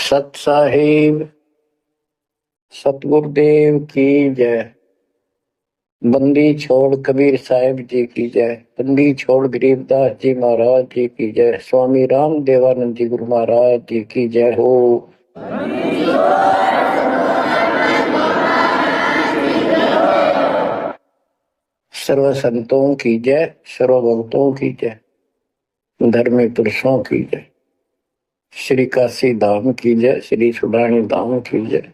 सत साहिब सतगुरुदेव की जय। बंदी छोड़ कबीर साहिब जी की जय। बंदी छोड़ गरीबदास जी महाराज जी की जय। स्वामी राम देवानंद जी गुरु महाराज जी की जय हो। सर्व संतों की जय, सर्व भक्तों की जय, धर्मी पुरुषों की जय। श्री काशी धाम की जय, श्री सुडानी धाम की जय,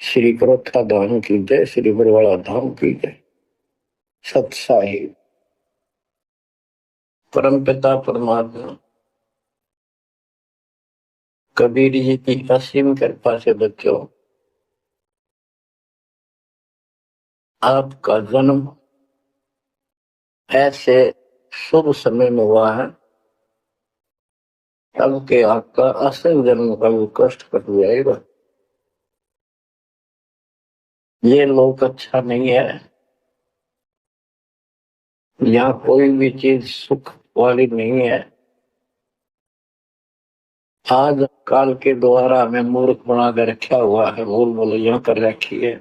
श्री करोथा धाम की जय, श्री बरवाड़ा धाम की जय। सत साहिब परम पिता परमात्मा कबीर जी की असीम कृपा से बच्चों, आपका जन्म ऐसे शुभ समय में हुआ है तब के आपका असल जन्म का वो कष्ट कट जाएगा। ये लोक अच्छा नहीं है। यहाँ कोई भी चीज सुख वाली नहीं है। आज काल के द्वारा हमें मूर्ख बना कर रखा हुआ है, भूल भुलैया कर रखी है।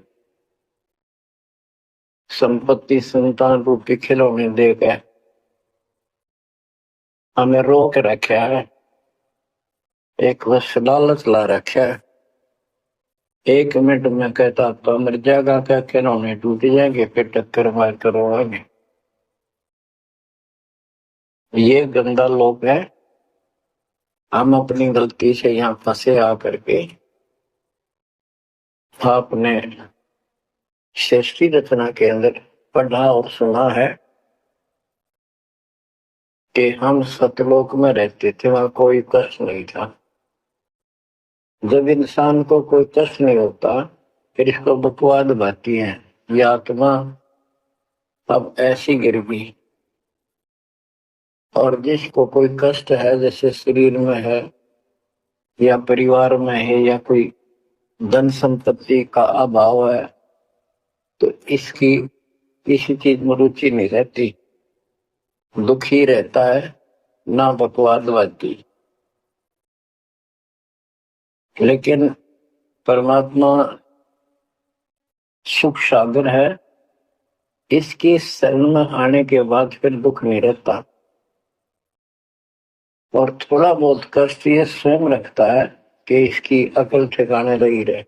संपत्ति संतान रूपी खिलौने देकर हमें रोक रखा है। एक वर्ष लालच ला रखा है। 1 मिनट में कहता तो मर जाएगा, क्या खिलौने टूट जाएंगे, फिर टक्कर मार कर रोएंगे। ये गंदा लोक है। हम अपनी गलती से यहाँ फंसे आकर के आपने सृष्टि रचना के अंदर पढ़ा और सुना है कि हम सतलोक में रहते थे, वहां कोई कष्ट नहीं था। जब इंसान को कोई कष्ट नहीं होता फिर इसको बकवाद भाती है। ये आत्मा अब ऐसी गिर गई। और जिसको कोई कष्ट है, जैसे शरीर में है या परिवार में है या कोई धन संपत्ति का अभाव है, तो इसकी किसी चीज में रुचि नहीं रहती, दुखी रहता है, ना बकवादवादी। लेकिन परमात्मा सुख सागर है। इसकी शरण में आने के बाद फिर दुख नहीं रहता। और थोड़ा बहुत कष्ट ये स्वयं रखता है कि इसकी अकल ठिकाने रही रहे।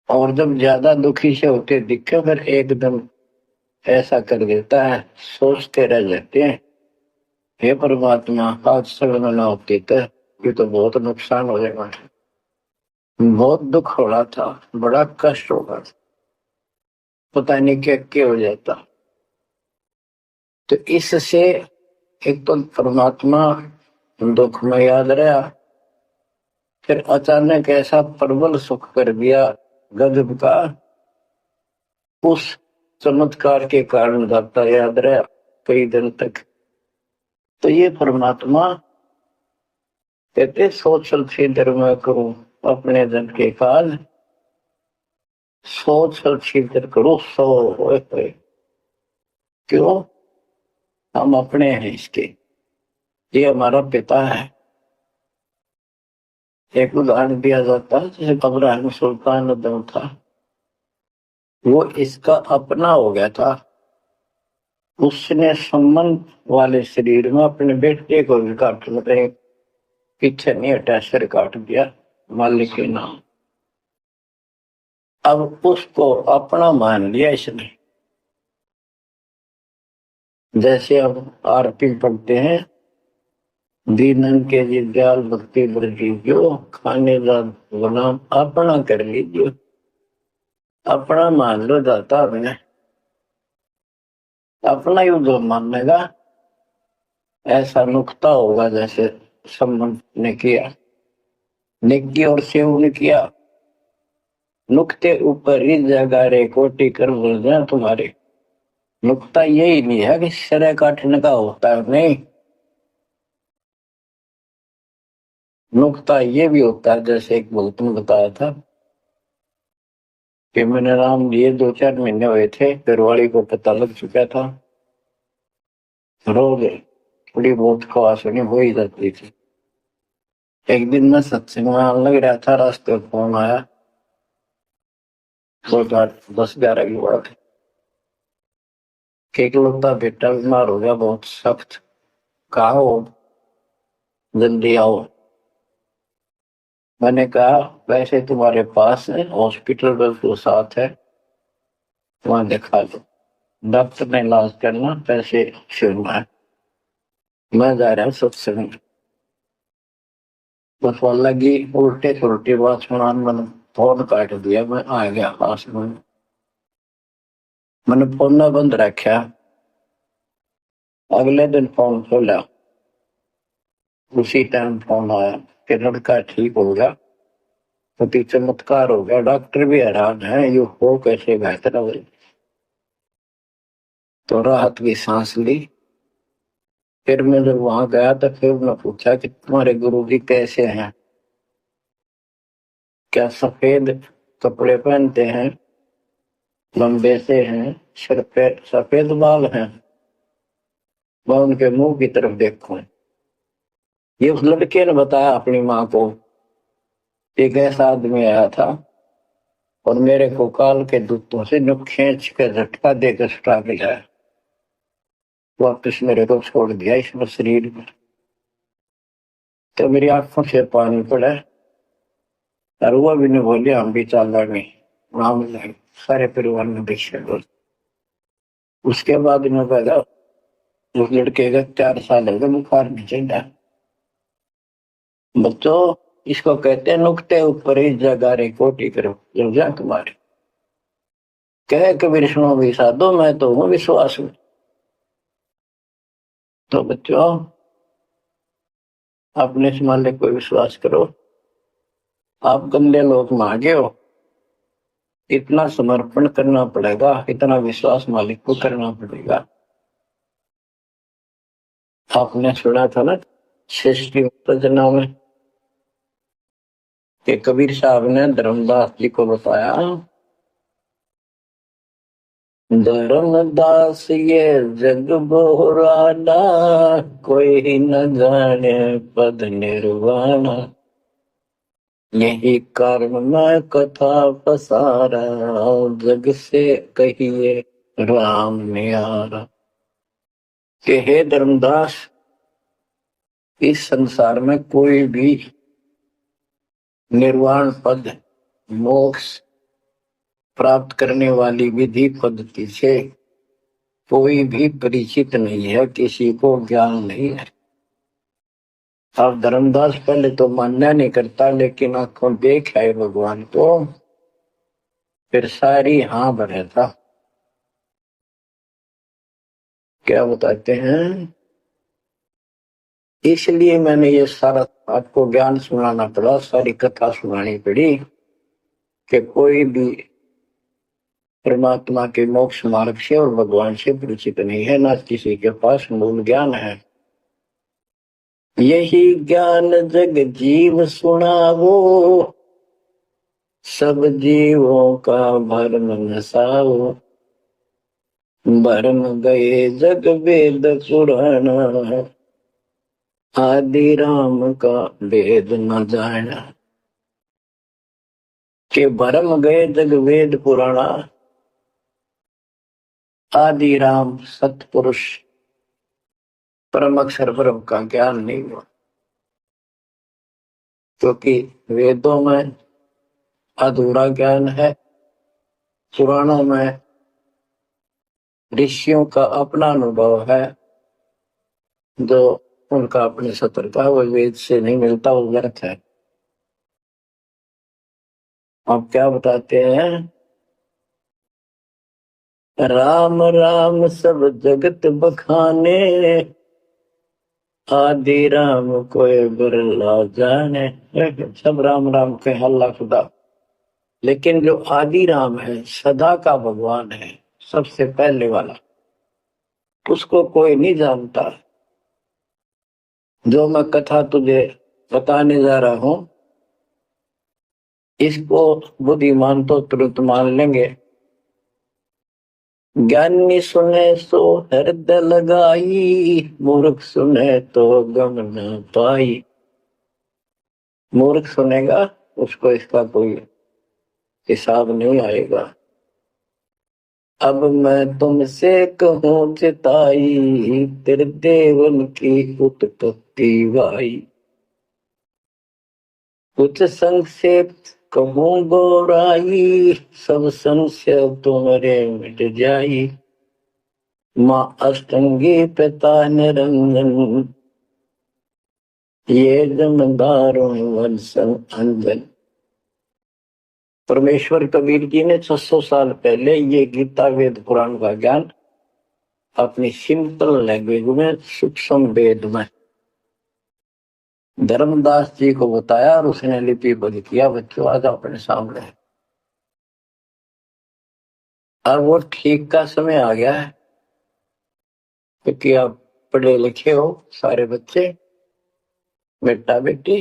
और जब ज्यादा दुखी से होते दिखे फिर एकदम ऐसा कर देता है, सोचते रह जाते हैं, हे परमात्मा आज शरण न होती तो ये तो बहुत नुकसान हो जाएगा, बहुत दुख हो रहा था, बड़ा कष्ट होगा, पता नहीं क्या हो जाता। तो इससे एक तो परमात्मा दुख में याद रहा, फिर अचानक ऐसा प्रबल सुख कर दिया गजब का, उस चमत्कार के कारण दाता याद रहा कई दिन तक। तो ये परमात्मा कहते सोच छिद्र में करूं अपने जन के काल, सोच छिद्र करो सो होए। क्यों? हम अपने हैं इसके, ये हमारा पिता है। एक उदाहरण दिया जाता है, जैसे इब्राहिम सुल्तान उद्दम था, वो इसका अपना हो गया था। उसने संबंध वाले शरीर में अपने बेटे को भी काट लिया, पीछे नहीं हटा, सिर काट दिया मालिक के नाम। अब उसको अपना मान लिया इसने। जैसे अब आरती पढ़ते हैं, दीनन के दयाल भक्ति बरजीजो, खाने का गुलाम अपना कर लीजिए। अपना मान लो दाता अपने, अपना ही जो मानेगा ऐसा नुकता होगा। जैसे संबंध ने किया, नेकी और सेव ने किया, नुकते ऊपर इस जगह रे कोटि कर बोल जाए तुम्हारे। नुकता यही नहीं है कि सिर काटने का होता है, नहीं, नुकता ये भी होता है। जैसे एक भक्त ने बताया था कि मैंने नाम लिए 2-4 महीने हुए थे, घरवाली को पता लग चुका था, रोज थोड़ी बहुत खवास हो ही जाती थी। एक दिन मैं सत्संग में लग रहा था, रास्ते में फोन आया, 10-11 की बात है कि इकलौता बेटा बीमार हो गया बहुत सख्त, कहा हो जल्दी आओ। मैंने कहा वैसे तुम्हारे पास है, हॉस्पिटल बिल्कुल साथ है, वहां दिखा दो, डॉक्टर ने इलाज करना, पैसे छूना है, मैं जा रहा हूँ सत्संग। बस लगी उल्टे उल्टी बात सुना, मैंने फोन काट दिया, मैं आ गया पास में, मैंने फोन ना बंद रखा। अगले दिन फोन खोला, उसी टाइम फोन आया कि लड़का ठीक हो गया, तो चमत्कार हो गया, डॉक्टर भी हैरान है, ये हो कैसे बेहतर हो। तो राहत की सांस ली। फिर मैं जब वहां गया तो फिर मैं पूछा कि तुम्हारे गुरुजी कैसे हैं, क्या सफेद कपड़े पहनते हैं, लंबे से हैं, सिर पे सफेद बाल हैं। मैं उनके मुंह की तरफ देखूं, ये उस लड़के ने बताया अपनी माँ को, एक ऐसा आदमी आया था और मेरे को काल के दूतों से न खींच के झटका देकर सुटा दिया, वापस मेरे को छोड़ दिया इस शरीर में। तो मेरी आंखों से पानी पड़ा, और वो भी नहीं बोले हम भी चाल रहे राम लगे, सारे परिवार में दीक्षा बोल। उसके बाद में पहला उस लड़के का 4 साल हो गए, बुखार नहीं चढ़ा। बच्चों, इसको कहते हैं नुकते ऊपर ही जगारे कोटी करो जब जा तुम्हारे, कह कबीर सुनो भी साधो, मैं तो हूँ विश्वास में। तो बच्चों, अपने से मालिक को विश्वास करो। आप गंदे लोग मांगे हो, इतना समर्पण करना पड़ेगा, इतना विश्वास मालिक को करना पड़ेगा। आपने सुना था ना सृष्टि उत्तेजना में कि कबीर साहब ने धर्मदास जी को बताया, धर्मदास ये जग बोराना, कोई न जाने पद निर्वाणा, यही कारण मैं कथा पसारा, जग से कहिए राम न्यारा। कि हे धर्मदास, इस संसार में कोई भी निर्वाण पद, मोक्ष प्राप्त करने वाली विधि पद्धति से कोई भी परिचित नहीं है, किसी को ज्ञान नहीं है। अब धर्मदास पहले तो मान्य नहीं करता, लेकिन आंखों देख है भगवान को, फिर सारी हाँ भरे था। क्या बताते हैं, इसलिए मैंने ये सारा आपको ज्ञान सुनाना पड़ा, सारी कथा सुनानी पड़ी कि कोई भी परमात्मा के मोक्ष मार्ग से और भगवान से परिचित नहीं है, ना किसी के पास मूल ज्ञान है। यही ज्ञान जग जीव सुनावो, सब जीवों का भरम नसाओ, भरम गए जग वेद पुराण, आदि राम का वेद न जाना। के भरम गए जग वेद पुराणा, आदि राम सतपुरुष परम अक्षर ब्रह्म का ज्ञान नहीं हुआ, क्योंकि वेदों में अधूरा ज्ञान है, पुराणों में ऋषियों का अपना अनुभव है, जो उनका अपने सत्र का वो वेद से नहीं मिलता, वो व्यर्थ है। अब क्या बताते हैं, राम राम सब जगत बखाने, आदि राम कोई बिरला जाने। सब राम राम के हल्ला खुदा, लेकिन जो आदि राम है, सदा का भगवान है, सबसे पहले वाला, उसको कोई नहीं जानता। जो मैं कथा तुझे बताने जा रहा हूं, इसको बुद्धिमान तो तुरंत मान लेंगे, ज्ञानी सुने सो हृदय लगाई, मूर्ख सुने तो गम न पाई। मूर्ख सुनेगा उसको इसका कोई हिसाब नहीं आएगा। अब मैं तुमसे कहूँ चिताई, तेरे देवन की उत्पत्ति वाई। कुछ संक्षेप कहूँ गौराई, सब संशय तुम्हारे मिट जाई। माँ अष्टंगी पिता निरंजन, ये जमदारों वंशन अंजन। परमेश्वर कबीर जी ने 600 साल पहले ये गीता वेद पुराण का ज्ञान अपनी सिंपल लैंग्वेज में, सूक्ष्म वेद में धर्मदास जी को बताया और उसने लिपिबद्ध किया। बच्चों आज अपने सामने है। और वो ठीक का समय आ गया है, क्योंकि आप पढ़े लिखे हो सारे बच्चे, बेटा बेटी,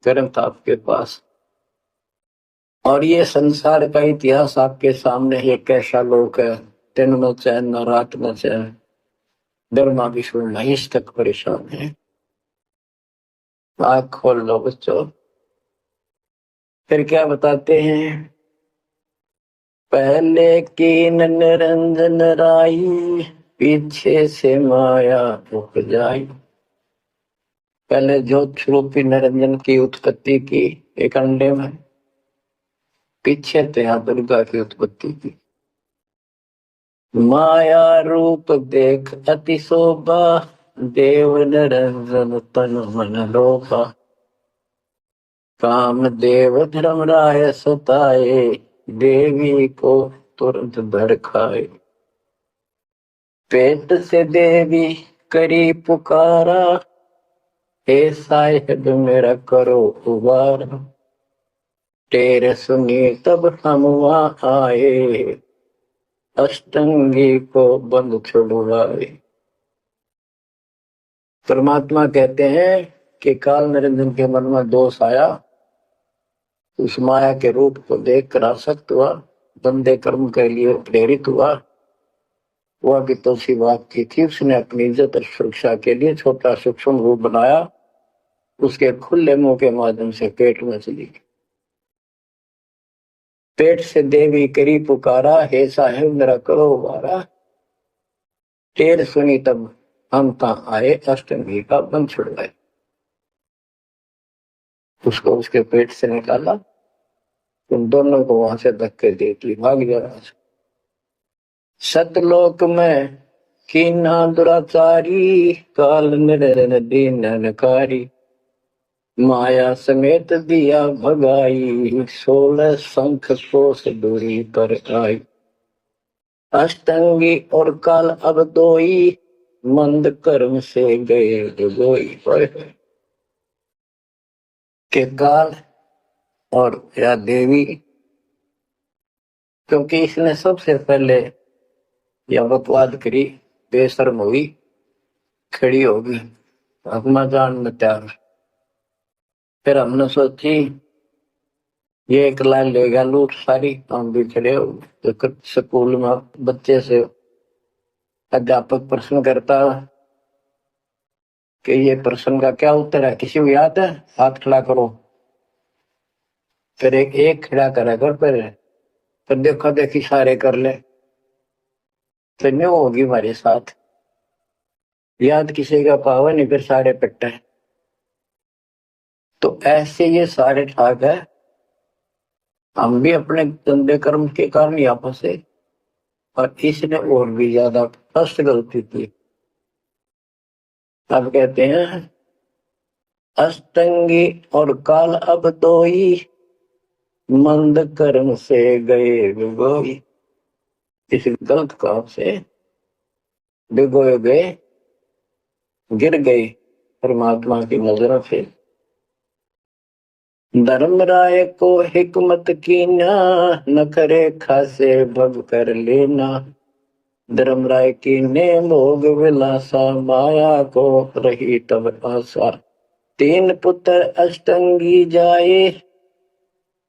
ग्रंथ आपके पास, और ये संसार का इतिहास आपके सामने है। कैसा लोक है, दिन न चैन न रात न चैन, धर्मा विश्व महेश तक परेशान है। आँख खोल लो बच्चों। फिर क्या बताते हैं, पहले कीन निरंजन राई, पीछे से माया उपजाई। पहले ज्योत स्वरूपी निरंजन की उत्पत्ति की एक अंडे में, पीछे थे यहाँ दुर्गा की उत्पत्ति की। माया रूप देख अति शोभा, देव निरंजन तन मन लोभा। काम देव धर्मराय सताए, देवी को तुरंत धड़काए। पेट से देवी करी पुकारा, हे साहिब मेरा करो उबारा। तेरे सुनी तब हम वहां आए, अष्टंगी को बंद छुड़वाए। परमात्मा कहते हैं कि काल निरंजन के मन में दोष आया, उस माया के रूप को देखकर आसक्त हुआ, बंदे कर्म के लिए प्रेरित हुआ। वह भी तो सी बात की थी, उसने अपनी इज्जत और सुरक्षा के लिए छोटा सूक्ष्म रूप बनाया, उसके खुले मुंह के माध्यम से पेट में चली गई। पेट से देवी करी पुकारा, हे साहेब मेरा करो उबारा। टेर सुनी तब हम तहाँ आए, अष्टंगी का बंध छुड़वाए। उसको उसके पेट से निकाला, तुम दोनों को वहां से धक्के दे दी, भाग जाओ। सतलोक में कीना दुराचारी, काल निरंजन दीनकारी। माया समेत दिया भगाई, 16 शंख कोस दूरी पर आई। अष्टंगी और काल अब दोई, मंद कर्म से गए डुबोई। के काल और या देवी, क्योंकि इसने सबसे पहले यह बकवाद करी, बेशर्म हुई, खड़ी होगी अपना जान में त्याग। फिर हमने सोची ये एक लाइन लेगा लूट सारी, हम भी खड़े हो। तो स्कूल में बच्चे से अध्यापक प्रश्न करता कि ये प्रश्न का क्या उत्तर है, किसी को याद है, हाथ खड़ा करो। फिर एक खड़ा करा कर, फिर देखो देखी सारे कर ले, तो नहीं होगी हमारे साथ। याद किसी का पावा नहीं, फिर सारे पिट्टा है। तो ऐसे ये सारे ठाक है, हम भी अपने गंदे कर्म के कारण यहाँ फंसे, और इसने और भी ज्यादा फर्स्ट गलती की। अब कहते हैं अष्टंगी और काल अब दोई, मंद कर्म से गए डुबोई। इस गलत काम से डुबोए गए, गिर गए परमात्मा की नजरों से। धर्मराय को हिकमत की ना, न करे खासे भग कर लेना। धर्मराय की ने भोग विलासा, माया को रही तब आशा। 3 पुत्र अष्टंगी जाए,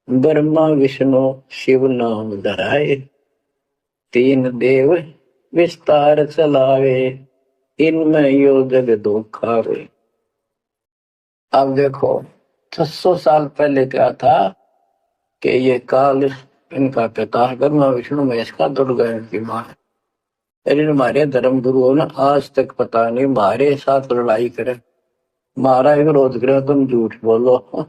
ब्रह्मा विष्णु शिव नाम धराए। 3 देव विस्तार चलावे, इनमें यो जग दुख आवे। अब देखो 600 साल पहले क्या था कि ये काल इनका पिता ब्रह्मा विष्णु महेश का दुर्ग गए इनकी मां। लेकिन हमारे धर्म गुरुओं ने आज तक पता नहीं हमारे साथ लड़ाई करे, हमारा विरोध करे, तुम झूठ बोलो।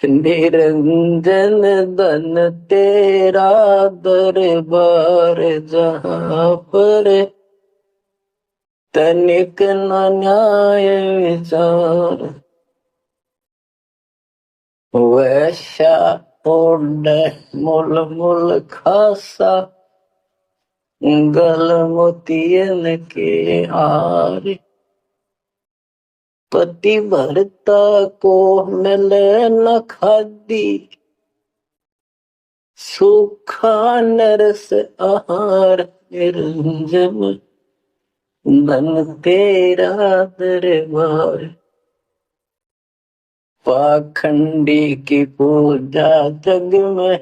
निरंजन धन तेरा दरबार जहाँ पर तनिक न न्याय विचार, वैश्या ओढ़ मूल मूल खासा गल मोतियन के हार, पति भरता को मिले न खादी सूखा नरस आहार, निरंजन धन तेरा दरबार, पाखंडी की पूजा जग में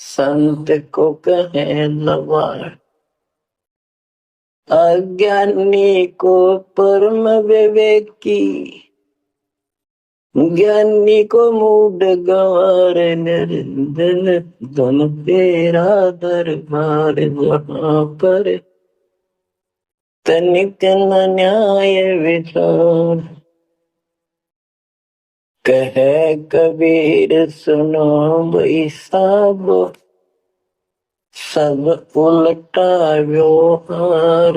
संत को कहे लवार, अज्ञानी को परम विवेकी ज्ञानी को मूड गंवार, निरंजन धन तेरा दरबार जहाँ पर तनिक न न्याय विचार, कहे कबीर सुनो भाई साबो सब उल्टा व्यवहार,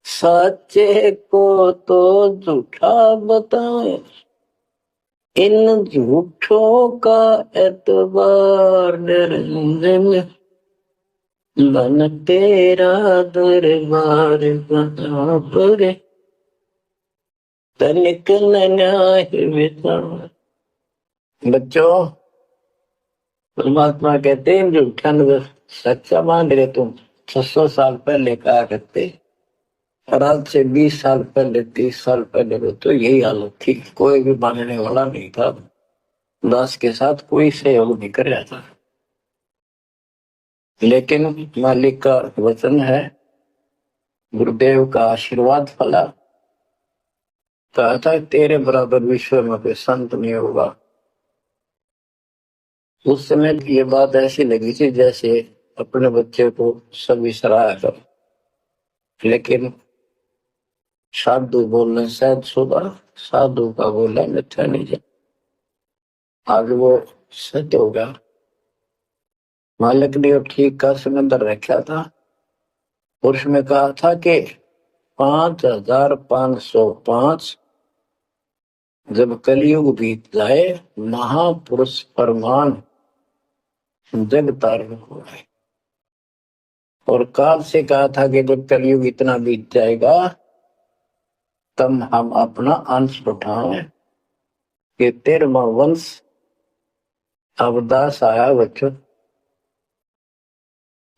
सच्चे को तो झूठा बताए इन झूठों का एतबार, निरंजन धन तेरा दरबार जहाँ पर तनिक न न्याय विचार। बच्चों, परमात्मा कहते हैं झूठा नजर सच्चा मान रहे तुम। 600 साल पहले कहा करते, और आज से 20 साल पहले 30 साल पहले तो यही हालत थी, कोई भी मानने वाला नहीं था, दास के साथ कोई सहयोग नहीं कर रहा था। लेकिन मालिक का वचन है, गुरुदेव का आशीर्वाद फला, कहा था तेरे बराबर विश्व में कोई संत नहीं होगा। उस समय ये बात ऐसी लगी थी जैसे अपने बच्चे को सभी सराहा कर, लेकिन साधु बोलने शायद सुधा, साधु का बोला मिथ्या नहीं जा, आज वो सत्य हो गया। मालिक ने ठीक का समंदर रखा था, उसमें कहा था कि 5505 जब कलयुग बीत जाए महापुरुष परमान जग तारण हो गए, और काल से कहा था कि जब कलयुग इतना बीत जाएगा तब हम अपना अंश उठाएं कि 13वां वंश अवदास आया। बच्चों,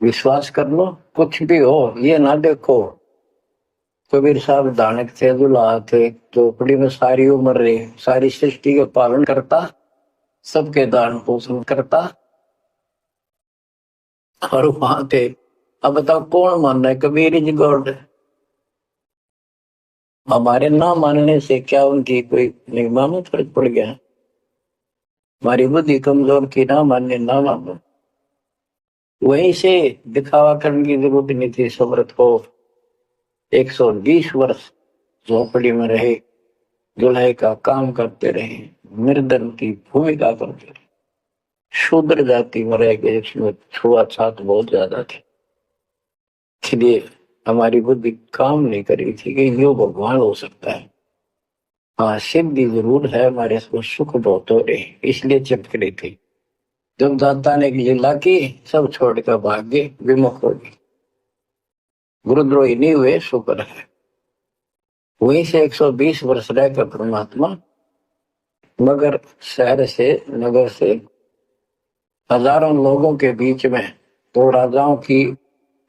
विश्वास कर लो, कुछ भी हो ये ना देखो। कबीर साहब दानक थे, दुल्हा थे, झोपड़ी में सारी उम्र रहे, सारी सृष्टि का पालन करता, सबके दान पोषण करता, और वहां थे। अब बताओ कौन मान रहा है? Kabir is God. हमारे ना मानने से क्या उनकी कोई निगमा में फर्क पड़ गया? हमारी बुद्धि कमजोर की, ना मानने ना मानो। वहीं से दिखावा करने की जरूरत नहीं थी। समर्थ को 120 वर्ष झोपड़ी में रहे, दुल्हे का काम करते रहे, निर्धन की भूमिका करते रहे, शूद्र जाति में रह गए, इसमें छुआछात बहुत ज्यादा थी, इसलिए हमारी बुद्धि काम नहीं करी थी कि यो भगवान हो सकता है। हाँ, सिद्धि जरूर है, हमारे को सुख बहुत हो रहे, इसलिए चिपक रही थी। जब दाता ने लीला की, सब छोड़ कर भाग गए, विमुख हो गए, गुरुद्रोही नहीं हुए, शुक्र है। वहीं से 120 वर्ष रहकर परमात्मा मगर शहर से, नगर से, हजारों लोगों के बीच में, तो राजाओं की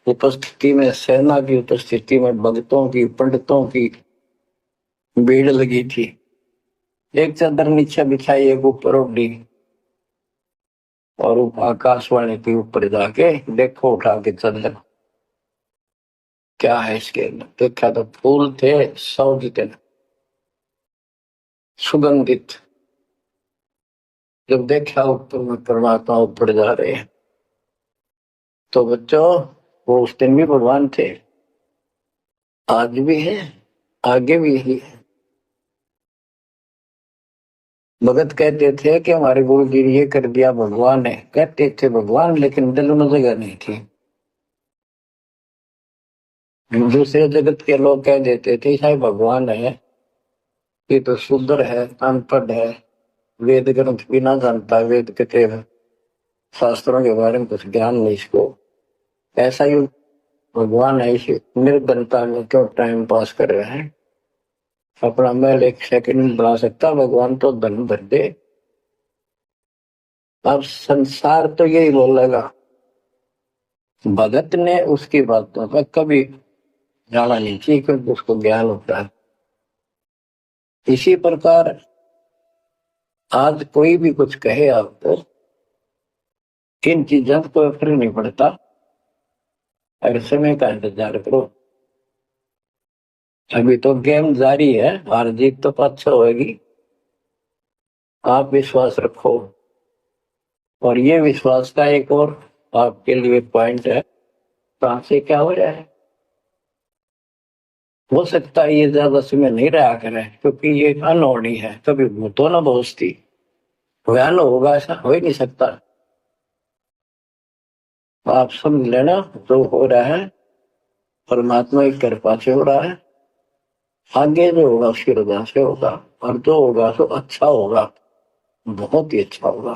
उपस्थिति में, सेना की उपस्थिति में, भक्तों की, पंडितों की भीड़ लगी थी। एक चादर नीचे बिछाई, एक ऊपर ओढ़ी, और आकाशवाणी के ऊपर जाके देखो उठा के चादर, क्या है इसके अंदर? देखा तो फूल थे 100 जितने, सुगंधित। जब देखा ऊपर में परमात्मा ऊपर जा रहे हैं तो बच्चों वो उस दिन भी भगवान थे, आज भी है, आगे भी ही है। भगत कहते थे कि हमारे गुरु जी ने ये कर दिया, भगवान है, कहते थे भगवान, लेकिन दिल में जगह नहीं थी। दूसरे जगत के लोग कह देते थे शायद भगवान है, ये तो शूद्र है, अनपढ़ है, वेद ग्रंथ भी ना जानता, वेद के शास्त्रों के बारे में कुछ ज्ञान नहीं इसको, ऐसा ही भगवान है, इसी निर्धनता में क्यों टाइम पास कर रहे हैं, अपना महल एक सेकंड में बना सकता, भगवान तो धन भर दे। अब संसार तो यही बोलेगा, भगत ने उसकी बातों का कभी जाना नहीं चाहिए क्योंकि उसको ज्ञान होता है। इसी प्रकार आज कोई भी कुछ कहे आपको, इन चीजों को कोई फर्क नहीं पड़ता, अगर समय का इंतजार करो। अभी तो गेम जारी है, हार जीत तो अच्छा होगी, आप विश्वास रखो। और ये विश्वास का एक और आपके लिए पॉइंट है, कहां से क्या हो रहा है, हो सकता है ये ज्यादा समय नहीं रहा करे क्योंकि ये अनहोनी है, कभी भूतो ना भोजती, भयान होगा ऐसा हो ही नहीं सकता। आप समझ लेना जो हो रहा है परमात्मा की कृपा से हो रहा है, आगे जो होगा उसकी रजा से होगा, और जो होगा तो अच्छा होगा, बहुत ही अच्छा होगा।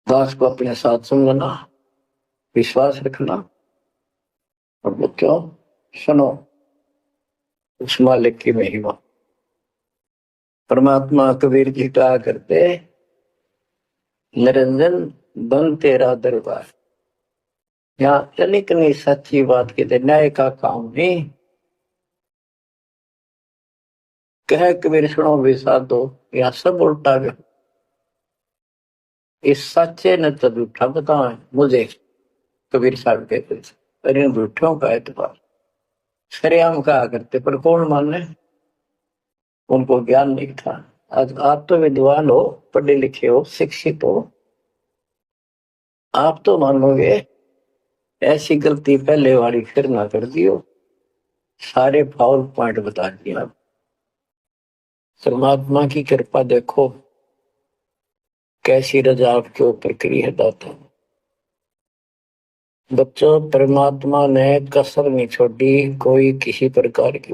दास को अपने साथ समझना, विश्वास रखना, और बच्चों सुनो उस मालिक की महिमा। परमात्मा कबीर जी कहा करते, निरंजन बन तेरा दरबार। यहाँ तनिक नहीं सच्ची बात कहते, न्याय का काम नहीं, कह कबीर सुनो विसा दो, यहाँ सब उल्टा गया। इस सच्चे ने तो झूठा बताओ मुझे, कबीर साहब कहते थे, पर इन झूठों का एतबार सरेआम कहा करते, पर कौन माने, उनको ज्ञान नहीं था। आज आप तो विद्वान हो, पढ़े लिखे हो, शिक्षित हो, आप तो मानोगे ऐसी गलती पहले वाली फिर ना कर दियो, सारे फाउल पॉइंट बता दिया। परमात्मा की कृपा देखो कैसी रजा आपके ऊपर करी है दाता। बच्चों परमात्मा ने कसर नहीं छोड़ी कोई किसी प्रकार की,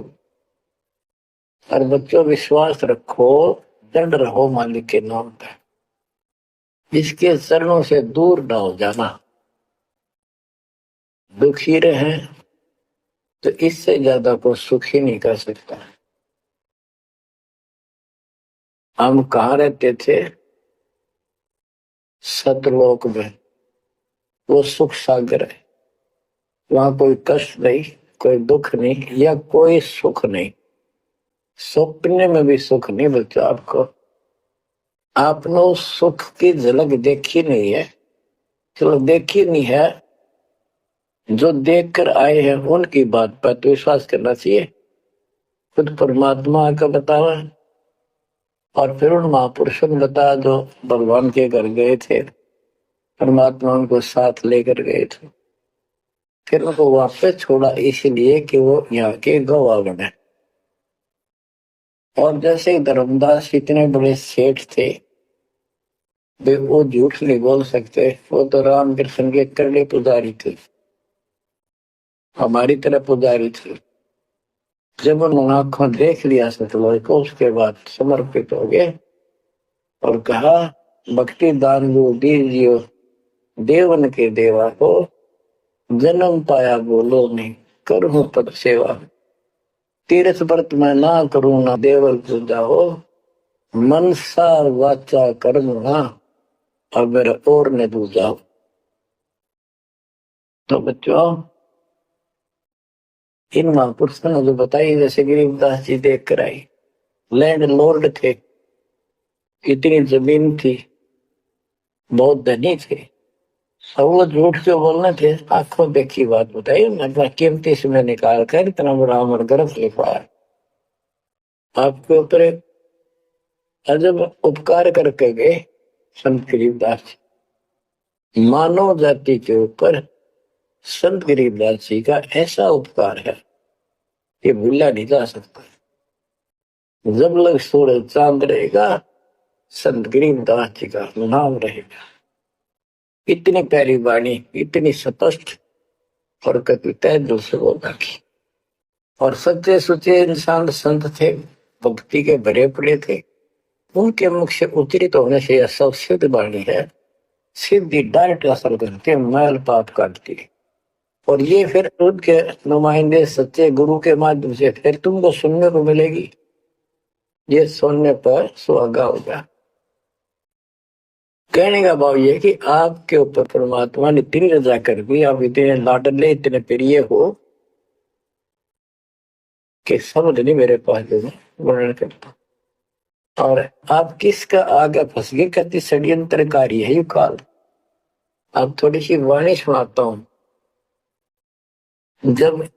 और बच्चों विश्वास रखो, दृढ़ रहो मालिक के नाम पर, इसके चरणों से दूर ना हो जाना। दुखी रहे तो इससे ज्यादा को सुखी नहीं कर सकता। हम कहाँ रहते थे, सतलोक में, वो सुख सागर है, वहां कोई कष्ट नहीं, कोई दुख नहीं, या कोई सुख नहीं, सपने में भी सुख नहीं। बच्चों आपको, आपने उस सुख की झलक देखी नहीं है, चलो देखी नहीं है, जो देख कर आए हैं उनकी बात पर तो विश्वास करना चाहिए। खुद परमात्मा का बतावा, और फिर उन महापुरुषों ने बताया जो भगवान के घर गए थे, परमात्मा उनको साथ लेकर गए थे, फिर उनको वापस छोड़ा इसलिए कि वो यहाँ के गवाह बने। और जैसे धर्मदास इतने बड़े सेठ थे, वे वो झूठ नहीं बोल सकते, वो तो रामकृष्ण के करड़े पुजारी थे, हमारी तरह पुजारी थे। जब उन्होंने आंखों देख लिया सतलोक को, उसके बाद समर्पित हो गए और कहा भक्ति दान जो दीजियो देवन के देवा को, जन्म पाया बोलो नहीं करूं पद सेवा, तीर्थ व्रत में ना करूं ना देवल पूजा हो, मनसा वाचा कर्म ना अब मेरा और ने दूजा। तो बच्चों इन महापुरुषों ने जो बताई, जैसे गरीबदास जी देख कर आई, लैंड लॉर्ड थे, इतनी जमीन थी, बहुत धनी थे, सब वो झूठ क्यों बोलने थे, आंखों देखी बात बताई, अपना कीमती समय निकाल कर इतना बड़ा अमर ग्रंथ लिखवाया। आपके ऊपर अजब उपकार करके गए संत गरीबदास जी। मानव जाति के ऊपर संत गरीबदास जी का ऐसा उपकार है कि भूला नहीं जा सकता। जब लग सूरज चांद रहेगा संत गरीबदास जी का नाम रहेगा। इतनी प्यारी वाणी, इतनी स्पष्ट और कविता दूसरे होगा की। और सच्चे सुचे इंसान संत थे, भक्ति के भरे पड़े थे। उनके मुख से उच्चरित होने से यह सब सिद्ध वाणी है, सीधी डायरेक्ट असर करती है, मैल पाप काटती है। और ये फिर उनके नुमाइंदे सच्चे गुरु के माध्यम से फिर तुमको सुनने को मिलेगी। ये सुनने पर सुहागा होगा। कहने का भाव ये कि आपके ऊपर परमात्मा ने इतनी रजा कर दी, आप इतने लाडले, इतने प्रिय हो कि समझ नहीं मेरे पास जो वर्णन करता। और आप किसका आगे फंस गए, कति षड्यंत्रकारी है ये काल। अब थोड़ी सी वाणी सुनाता हूं। जब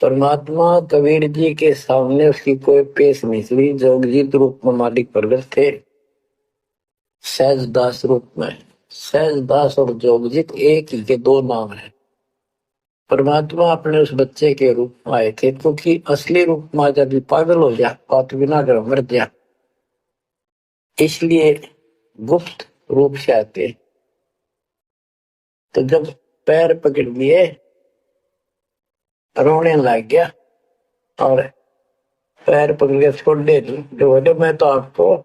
परमात्मा कबीर जी के सामने उसकी कोई पेश मिसरी, जोगजीत रूप में मालिक प्रगट थे, सहजदास रूप में। सहजदास और जोगजीत एक ही के दो नाम है। परमात्मा अपने उस बच्चे के रूप में आए थे, क्योंकि असली रूप में जब पागल हो गया, बात बिना कर मर गया, इसलिए गुप्त रूप से आते। तो जब पैर पकड़ लिए रोने लग गया और पैर पकड़ के छोड़ दे, तो बोले मैं तो आपको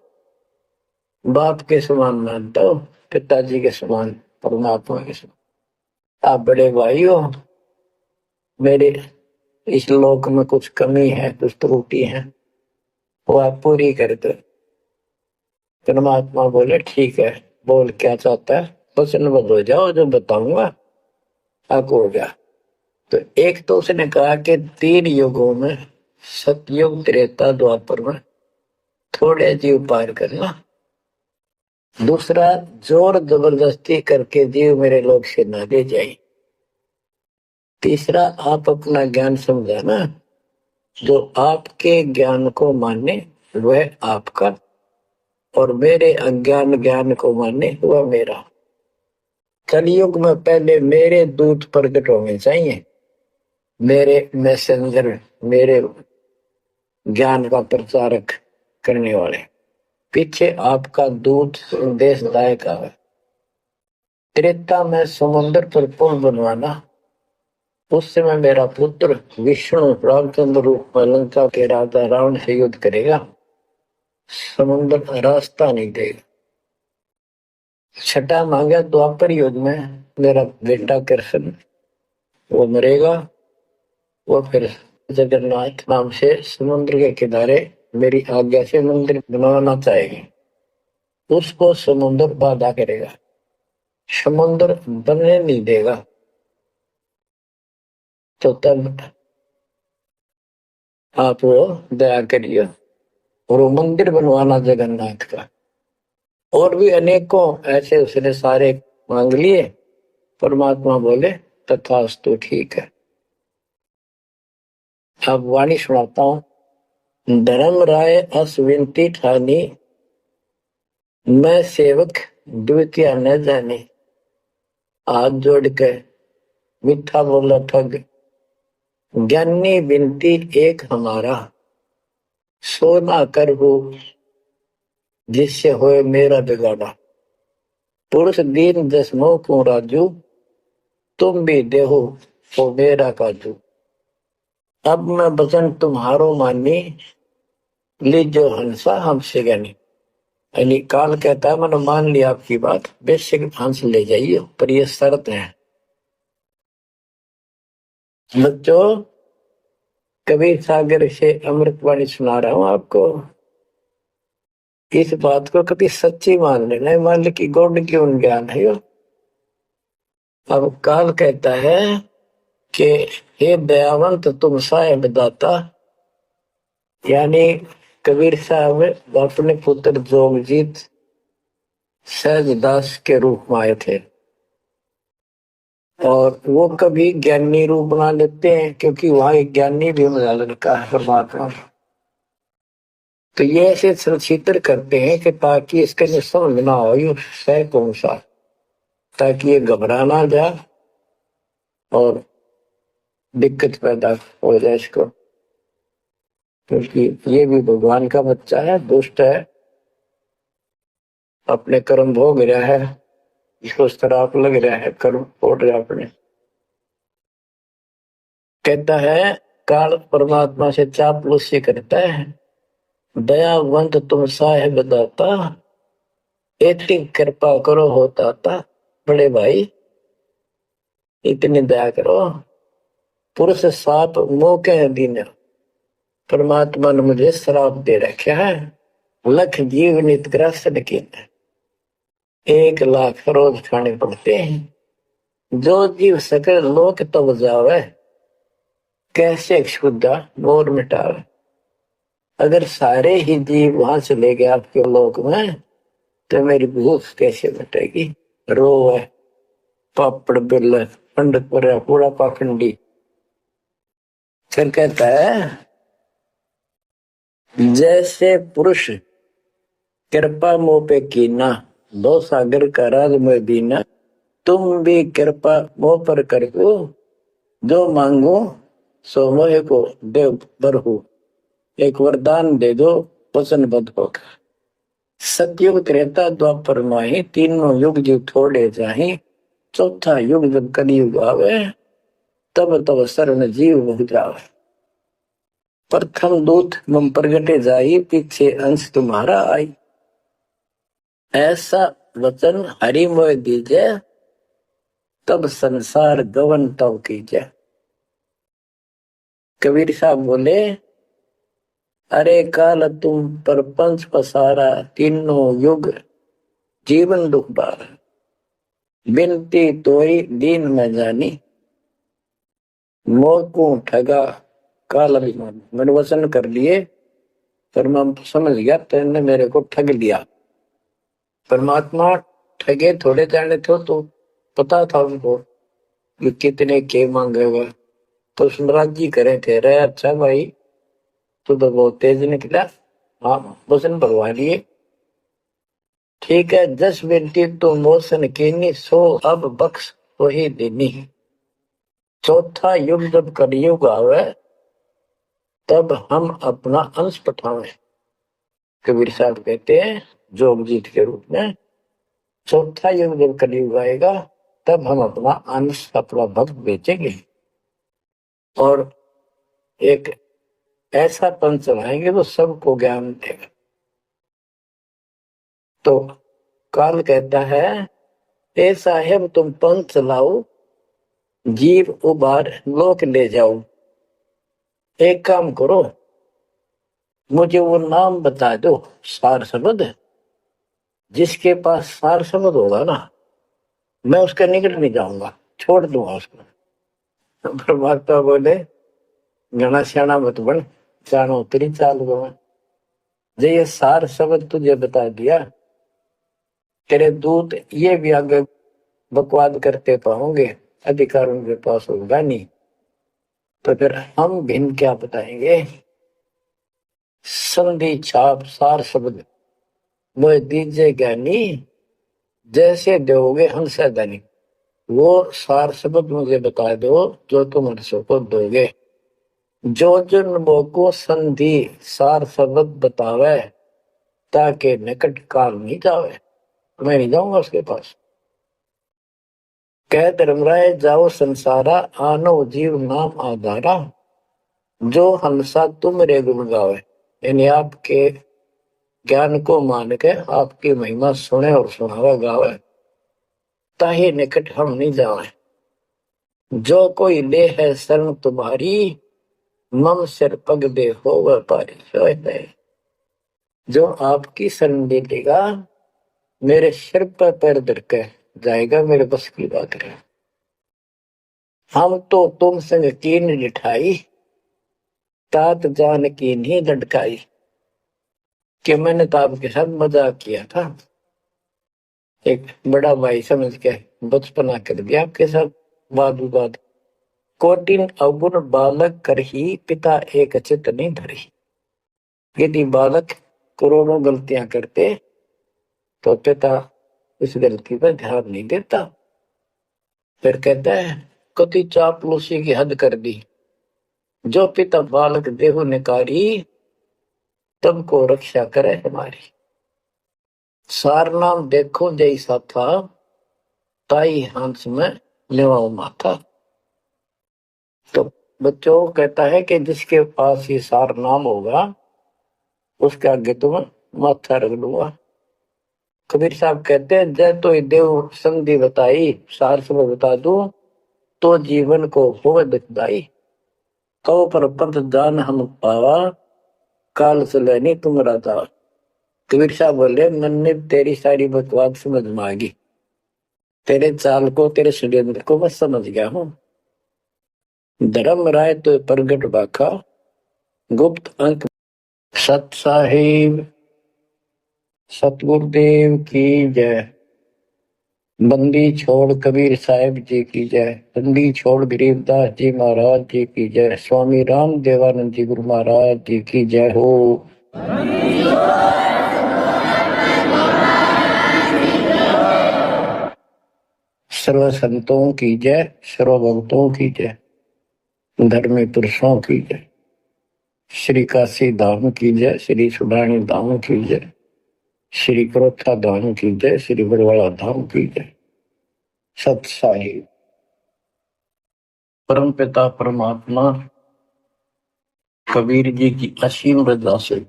बाप के समान मानता हूँ, पिताजी के समान, परमात्मा के समान। आप बड़े भाई हो, मेरे इस लोक में कुछ कमी है, कुछ त्रुटि है, वो आप पूरी कर दो। परमात्मा बोले ठीक है, बोल क्या चाहता है, वचनबद्ध हो जाओ, जो बताऊंगा आपको हो गया। तो एक तो उसने कहा कि 3 युगों में, सतयुग, त्रेता, द्वापर में थोड़े जीव पार करना। दूसरा, जोर जबरदस्ती करके जीव मेरे लोग से ना ले जाए। तीसरा, आप अपना ज्ञान समझाना, जो आपके ज्ञान को माने वह आपका, और मेरे अज्ञान ज्ञान को माने वह मेरा। कलयुग में पहले मेरे दूत प्रकट होने चाहिए, मेरे मैसेंजर, मेरे ज्ञान का प्रचारक करने वाले। पीछे आपका दूत संदेशदायक आवे। त्रेता में समुद्र पर पुल बनवाना, उस समय मेरा पुत्र विष्णु रामचंद्र रूप में लंका के राजा रावण से युद्ध करेगा, समुद्र रास्ता नहीं देगा। छठा मांगा द्वापर युग में मेरा बेटा कृष्ण, वो मरेगा, वो फिर जगन्नाथ नाम से समुद्र के किनारे मेरी आज्ञा से मंदिर बनवाना चाहेगी, उसको समुद्र बाधा करेगा, समुद्र बनने नहीं देगा। तो तब आप वो दया करिए और वो मंदिर बनवाना जगन्नाथ का। और भी अनेकों ऐसे उसने सारे मांग लिए। परमात्मा बोले तथास्तु, ठीक है। अब वाणी सुनाता हूं। धर्म राय अस विनती ठानी, मैं सेवक द्वितीय न जाने। हाथ जोड़ के मीठा बोला ठग, ज्ञानी विनती एक हमारा। सोना कर हो जिससे होए मेरा बिगाड़ा। पुरुष दीन दसमो को राजू, तुम भी देहो वो मेरा काजू। अब मैं वचन तुम्हारो मानी, लीजो हंसा हमसे ज्ञानी। यानी काल कहता है मैंने मान लिया आपकी बात, बेशक हंस ले जाइए, पर ये शर्त है। बच्चों, कबीर सागर से अमृतवाणी सुना रहा हूं आपको। इस बात को कभी सच्ची मान लेना, मान ले कि गौड़ क्यों ज्ञान है। अब काल कहता है कि हे दयावंत तुम साहेब दाता, यानी कबीर साहब अपने पुत्र जोगजीत सहजदास के रूप में आए थे, और वो कभी ज्ञानी रूप बना लेते हैं, क्योंकि वहां एक ज्ञानी भी मिला लड़का है परमात्मा। तो ये ऐसे संचित्र करते हैं कि ताकि इसके लिए समझ ना हो ये सह कौन सा, ताकि ये घबरा ना जाए और दिक्कत पैदा हो जाए इसको, क्योंकि ये भी भगवान का बच्चा है, दुष्ट है, अपने कर्म भोग रहा है, इसको शराप लग रहा है, कर्म फोड़ रहा अपने। कहता है काल परमात्मा से चापलूसी करता है, दयावंत तुम साहेब दाता, इतनी कृपा करो होता था, बड़े भाई इतनी दया करो। पुरुष साप मौके दिन परमात्मा ने मुझे श्राप दे रखा है, लख जीव नित ग्रस्त किए, 1 लाख रोज खाने पड़ते हैं, जो जीव सकल लोक तब जावे, कैसे क्षुदा मोर मिटावे। अगर सारे ही जीव वहां चले गए आपके लोक में तो मेरी भूख कैसे मिटेगी। रो है, पापड़ बिल, पंडित पर पूरा पाखंडी। फिर कहता है जैसे पुरुष कृपा मोह पे कीना, दो सागर का राज में दीना, तुम भी कृपा मोह पर करो, जो मांगो सो मोह को देव बरहु। एक वरदान दे दो वचनबद्ध होकर। सतयुग त्रेता द्वापर माही, तीनों युग जो थोड़े जाही, चौथा युग जब कलयुग आवे, तब तब शरण जीव हो जावे। प्रथम दूत मम प्रगटे जाई, पीछे अंश तुम्हारा आई। ऐसा वचन हरि मोह दीजे, तब संसार गवन तब कीजे। कबीर साहब बोले अरे काल तुम परपंच पसारा, तीनों युग जीवन दुख बार, बिनती तोई दीन में जानी, मोह को ठगा काल अभिमान। मैंने वचन कर लिए पर मैं समझ गया तेने मेरे को ठग लिया। परमात्मा ठगे थोड़े जाने थे, तो पता था उनको कि कितने के मांगेगा, तो सुनराज जी करे थे रे अच्छा भाई तू तो बहुत तेज निकला, हाँ वचन भरवा लिए, ठीक है। 10 बेटी तो मोशन कीनी, 100 अब बख्श वही देनी। चौथा युग जब कलयुग आवे, तब हम अपना अंश पठावे। कबीर साहब कहते हैं जोगजीत के रूप में, चौथा युग जब कलयुग आएगा तब हम अपना अंश अपना भक्त बेचेंगे और एक ऐसा पंथ चलाएंगे तो सबको ज्ञान देगा। तो काल कहता है ए साहेब तुम पंथ चलाओ, जीव उबार लोक ले जाओ। एक काम करो, मुझे वो नाम बता दो सार शब्द, जिसके पास सार शब्द होगा ना मैं उसके निकट नहीं जाऊंगा, छोड़ दूंगा उसको। परमात्मा बोले घना सियाना मत बन, जानो तेरी चाल गवा। जो ये सार शब्द तुझे बता दिया, तेरे दूत ये भी आगे बकवाद करते पाओगे, अधिकार उनके पास होगा नहीं, तो फिर हम भिन्न क्या बताएंगे। संधि छाप सार शब्द मोह दीजिए ज्ञानी, जैसे दोगे हमसे धनी। वो सार शब्द मुझे बता दो जो तुम हंसों को दोगे। जो जन को संधि सार शब्द बतावे, ताकि निकट काल नहीं जावे, मैं नहीं जाऊंगा उसके पास। कह धर्मराय जाओ संसारा, आनो जीव नाम आधारा, जो हंसा तुम रे गुण गावे। यानी आपके ज्ञान को मान के आपकी महिमा सुने और सुनावे गावे, ताही निकट हम नहीं जावे। जो कोई ले है शरण तुम्हारी, मम सिर पग दे हो व्यापारी। जो आपकी शरण ले लेगा मेरे सिर पर पैर धर के जाएगा, मेरे बस की बात है। हम तो तुम संग कीन लिठाई, तात जान की नहीं लटकाई। कि मैंने तो आपके साथ मजाक किया था, एक बड़ा भाई समझ के बचपना कर दिया आपके साथ, वाद विवाद। कोटिन अवगुण बालक कर ही, पिता एक चित नहीं धरी। यदि बालक करोड़ों गलतियां करते तो पिता इस गलती पर ध्यान नहीं देता। फिर कहता है कति चापलूसी की हद कर दी, जो पिता बालक देहु निकारी, तुमको रक्षा करे हमारी। सार नाम देखो जैसा था, ताई हंस में लेवाओ माथा। तो बच्चों कहता है कि जिसके पास ये सार नाम होगा उसके आगे तुम माथा रख दूंगा। कबीर साहब कहते हैं जय तो देव संधि बताई, सार से बता दूं तो जीवन को हो दुखदाई। कहो पर पंथ जान हम पावा, काल सुलैनी तुम राता। कबीर साहब बोले मन ने तेरी सारी बकवास समझ में आ गई, तेरे चाल को तेरे षड्यंत्र को मैं समझ गया हूँ। धर्म राय तो प्रगट बाखा, गुप्त अंक। सत साहिब सतगुरुदेव की जय। बंदी छोड़ कबीर साहिब जी की जय। बंदी छोड़ गरीबदास जी महाराज जी की जय। स्वामी राम देवानंद जी गुरु महाराज जी की जय हो। सर्व संतों की जय, सर्व भक्तों की जय, धर्मी पुरुषों की जय। श्री काशी धाम की जय, श्री सुडानी धाम की जय, श्री क्रोथा धाम की जय, श्री बरवाड़ा धाम की जय। सत साहिब परम पिता परमात्मा कबीर जी की असीम रजा से,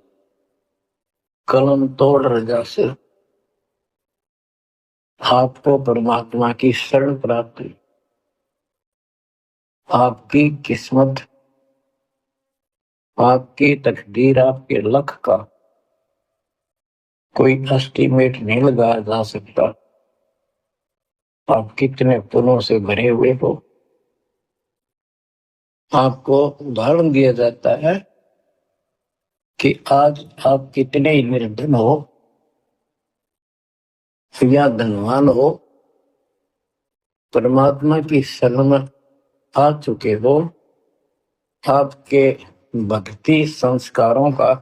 कलम तोड़ रजा से आपको परमात्मा की शरण प्राप्त हुई। आपकी किस्मत, आपकी तकदीर, आपके लक का कोई एस्टीमेट नहीं लगाया जा सकता। आप कितने पुण्यों से भरे हुए हो। आपको उदाहरण दिया जाता है कि आज आप कितने ही निर्धन हो या धनवान हो, परमात्मा की शरण में आ चुके हो। आपके भक्ति संस्कारों का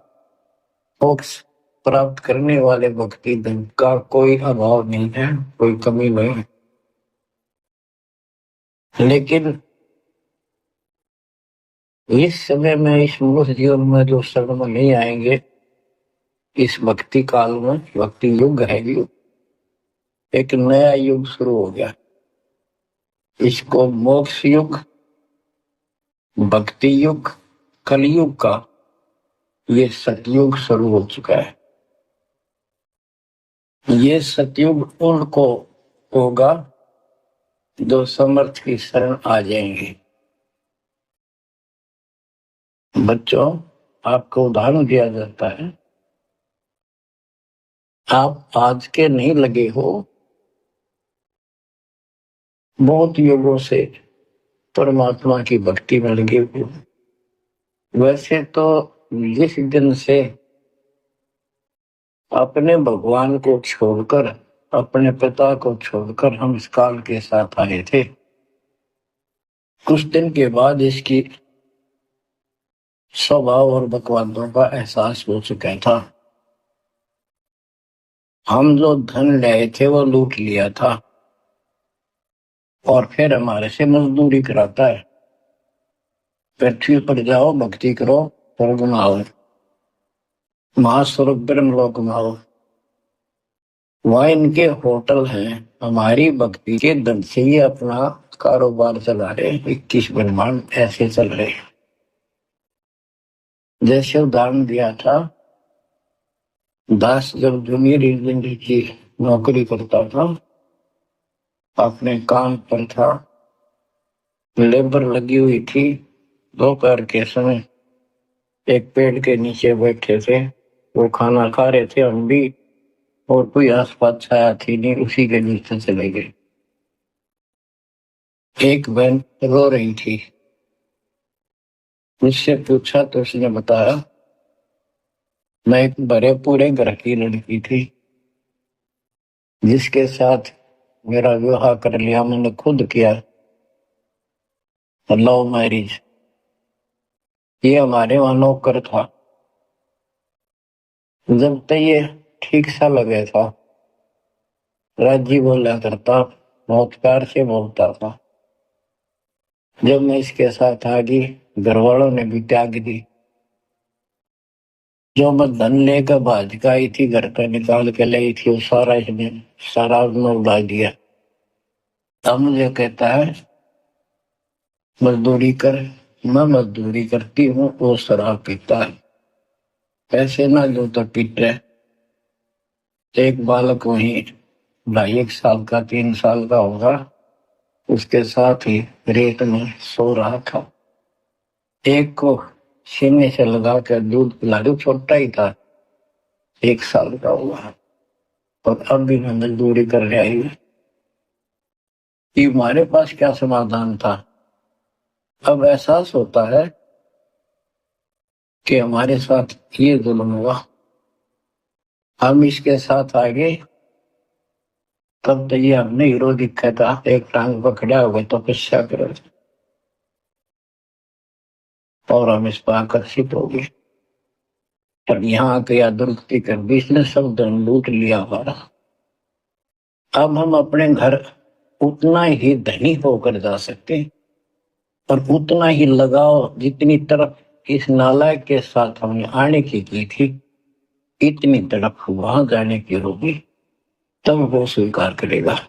मोक्ष प्राप्त करने वाले भक्ति धन का कोई अभाव नहीं है, कोई कमी नहीं है। लेकिन इस समय में, इस मनुष्य जीवन में जो शरण में नहीं आएंगे, इस भक्ति काल में, भक्ति युग है, युग एक नया युग शुरू हो गया। इसको मोक्ष युग, भक्ति युग, कलयुग का ये सतयुग शुरू हो चुका है। ये सतयुग उनको होगा जो समर्थ की शरण आ जाएंगे। बच्चों, आपको उदाहरण दिया जाता है, आप आज के नहीं लगे हो, बहुत युगों से परमात्मा की भक्ति में लगे हुए। वैसे तो जिस दिन से अपने भगवान को छोड़कर, अपने पिता को छोड़कर हम इस काल के साथ आए थे, कुछ दिन के बाद इसकी स्वभाव और बकवादों का एहसास हो चुका था। हम जो धन लाए थे वो लूट लिया था और फिर हमारे से मजदूरी कराता है। पृथ्वी पर जाओ, भक्ति करो, स्वर्ग में आओ, महास्वर्ग ब्रह्मलोक में आओ। वहाँ इनके होटल हैं, हमारी भक्ति के धन से ही अपना कारोबार चला रहे। 21 ब्रह्मांड ऐसे चल रहे। जैसे उदाहरण दिया था, दास जब जूनियर इंजीनियर की नौकरी करता था, अपने काम पर था, लेबर लगी हुई थी, दोपहर के समय एक पेड़ के नीचे बैठे थे, वो खाना खा रहे थे, हम भी, और कोई आसपास छाया थी नहीं, उसी के नीचे चले गए। एक बहन रो रही थी, मुझसे पूछा तो उसने बताया, मैं एक बड़े पूरे घर की लड़की थी जिसके साथ मेरा विवाह कर लिया, मैंने खुद किया, लव मैरिज। ये हमारे वहां नौकर था। जब तक ये ठीक सा लगे था, राजी बोला करता, बहुत प्यार से बोलता था। जब मैं इसके साथ आ गई, घर वालों ने भी त्याग दी। जो मैं धन लेकर भाज का आई थी, घर पे निकाल के लाई थी, वो सारा इसने सारा उसने उड़ा दिया। अब मुझे कहता है मजदूरी कर। मैं मजदूरी करती हूँ, वो शराब पीता है। पैसे ना दो तो पीट रहे। एक बालक वहीं 2.5 साल का 3 साल का होगा, उसके साथ ही रेत में सो रहा था। एक को सीने से लगा कर दूध पिला दो, छोटा ही था, 1 साल का हुआ। और अब भी मैं मजदूरी करने आई कि हमारे पास क्या समाधान था। अब एहसास होता है कि हमारे साथ ये जुल्म हुआ, हम इसके साथ आगे। तब तो ये हमने हीरो दिखा था, एक टांग पकड़ा हो गए तो तपस्या करो, और हम इस पर आकर्षित हो गए। और यहाँ के या दुरुस्ती कर दी, इसने सब धन लूट लिया हमारा। अब हम अपने घर उतना ही धनी होकर जा सकते, और उतना ही लगाव जितनी तरफ इस नालायक के साथ हमने आने की थी, इतनी तरफ वहां जाने की होगी, तब वो स्वीकार करेगा।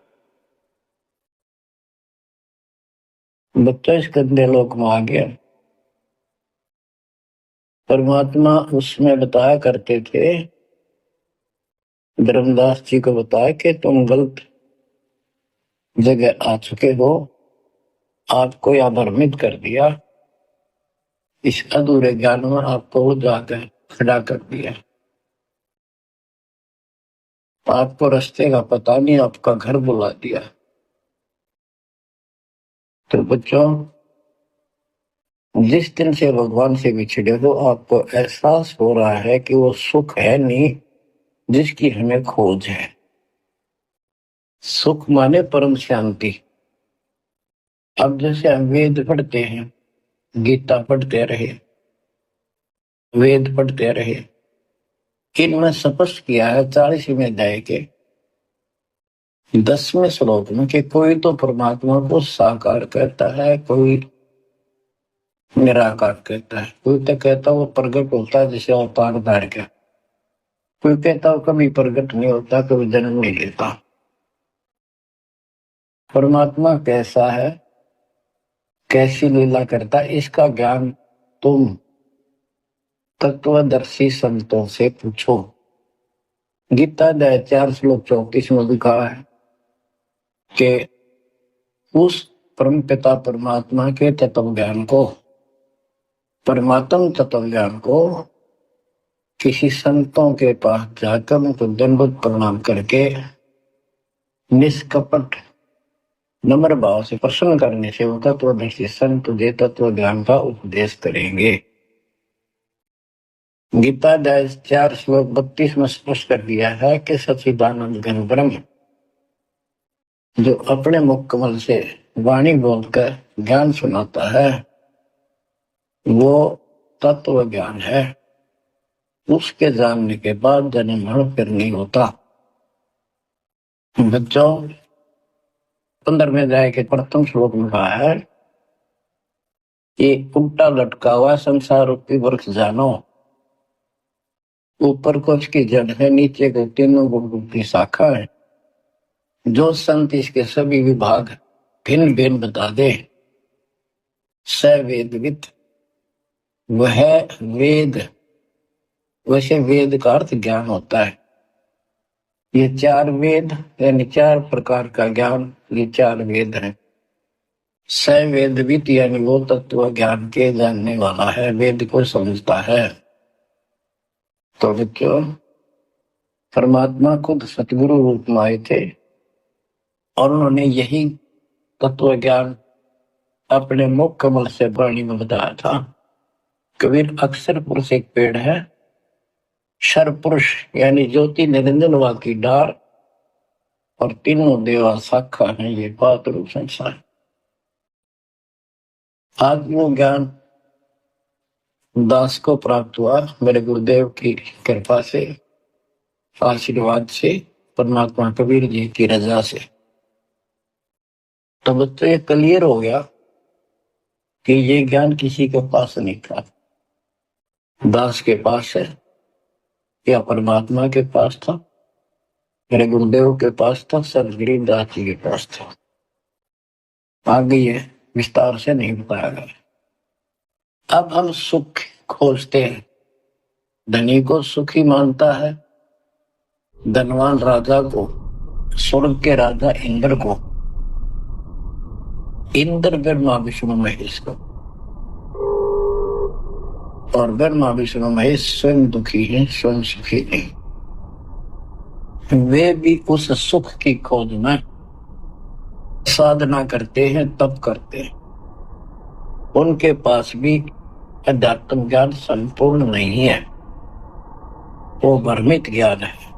बच्चा इस गंदे लोक में आ गया। परमात्मा उसमें बताया करते थे, धर्मदास जी को बताया कि तुम गलत जगह आ चुके हो, आपको यह भ्रमित कर दिया, इस अधूरे ज्ञान में आपको जाकर खड़ा कर दिया। आपको रास्ते का पता नहीं, आपका घर बुला दिया। तो बच्चों, जिस दिन से भगवान से बिछड़े हो, आपको एहसास हो रहा है कि वो सुख है नहीं जिसकी हमें खोज है। सुख माने परम शांति। अब जैसे हम वेद पढ़ते हैं, गीता पढ़ते रहे, वेद पढ़ते रहे, इनमें स्पष्ट किया है 40वें अध्याय के 10वें श्लोक में कि कोई तो परमात्मा को साकार कहता है, कोई निराकार कहता है, कोई तो कहता वो प्रकट होता है जैसे अवतार धार के, कोई कहता वो कभी प्रकट नहीं होता, कभी जन्म नहीं लेता। परमात्मा कैसा है, कैसी लीला करता है, इसका ज्ञान तुम तत्वदर्शी संतों से पूछो। गीता अध्याय 4 श्लोक 34 में लिखा है कि उस परम पिता परमात्मा के तत्व ज्ञान को, परमात्म तत्व ज्ञान को किसी संतों के पास जाकर उनको दंडवत प्रणाम करके निष्कपट नम्र भाव से प्रश्न करने से वो तत्वदर्शी संत तुझे तत्व ज्ञान का उपदेश करेंगे। गीता अध्याय 4 श्लोक 32 में स्पष्ट कर दिया है कि सच्चिदानंद घन ब्रह्म जो अपने मुख कमल से वाणी बोलकर ज्ञान सुनाता है, वो तत्व ज्ञान है। उसके जानने के बाद जन्म मरण फिर नहीं होता। बच्चों, 15वें अध्याय के प्रथम श्लोक में कहा है कि उल्टा लटका हुआ संसार रूपी वृक्ष जानो, ऊपर को उसकी जड़ है, नीचे को तीनों गुण की शाखा है। जो संत इसके सभी विभाग भिन्न भिन्न बता दे, स वेदविद, वह वेद। वैसे वेद का अर्थ ज्ञान होता है। ये 4 वेद यानी 4 प्रकार का ज्ञान, ये 4 वेद है। स वेदविद यानी वो तत्व ज्ञान के जानने वाला है, वेद को समझता है। तो बच्चों, परमात्मा खुद सतगुरु रूप में आए थे और उन्होंने यही तत्व ज्ञान अपने मुख कमल से वाणी में बताया था। कबीर अक्षर पुरुष एक पेड़ है, शर पुरुष यानी ज्योति निरंजन की डार, और तीनों देवा शाखा है, ये बात रूप संसार। आत्मज्ञान दास को प्राप्त हुआ मेरे गुरुदेव की कृपा से। आशीर्वाद से, परमात्मा कबीर जी की रजा से। तो बच्चों ये क्लियर हो गया कि ये ज्ञान किसी के पास नहीं था, दास के पास है या परमात्मा के पास था, मेरे गुरुदेव के पास था, सर गरीबदास जी के पास था। आगे ये विस्तार से नहीं बताया गया। अब हम सुख खोजते हैं, धनी को सुखी मानता है, धनवान राजा को, स्वर्ग के राजा इंद्र को, इंद्र ब्रह्मा विष्णु महेश को, और ब्रह्मा विष्णु महेश स्वयं दुखी हैं, स्वयं सुखी नहीं। वे भी उस सुख की खोज में साधना करते हैं, तप करते हैं। उनके पास भी अध्यात्म ज्ञान संपूर्ण नहीं है, वो भ्रमित ज्ञान है।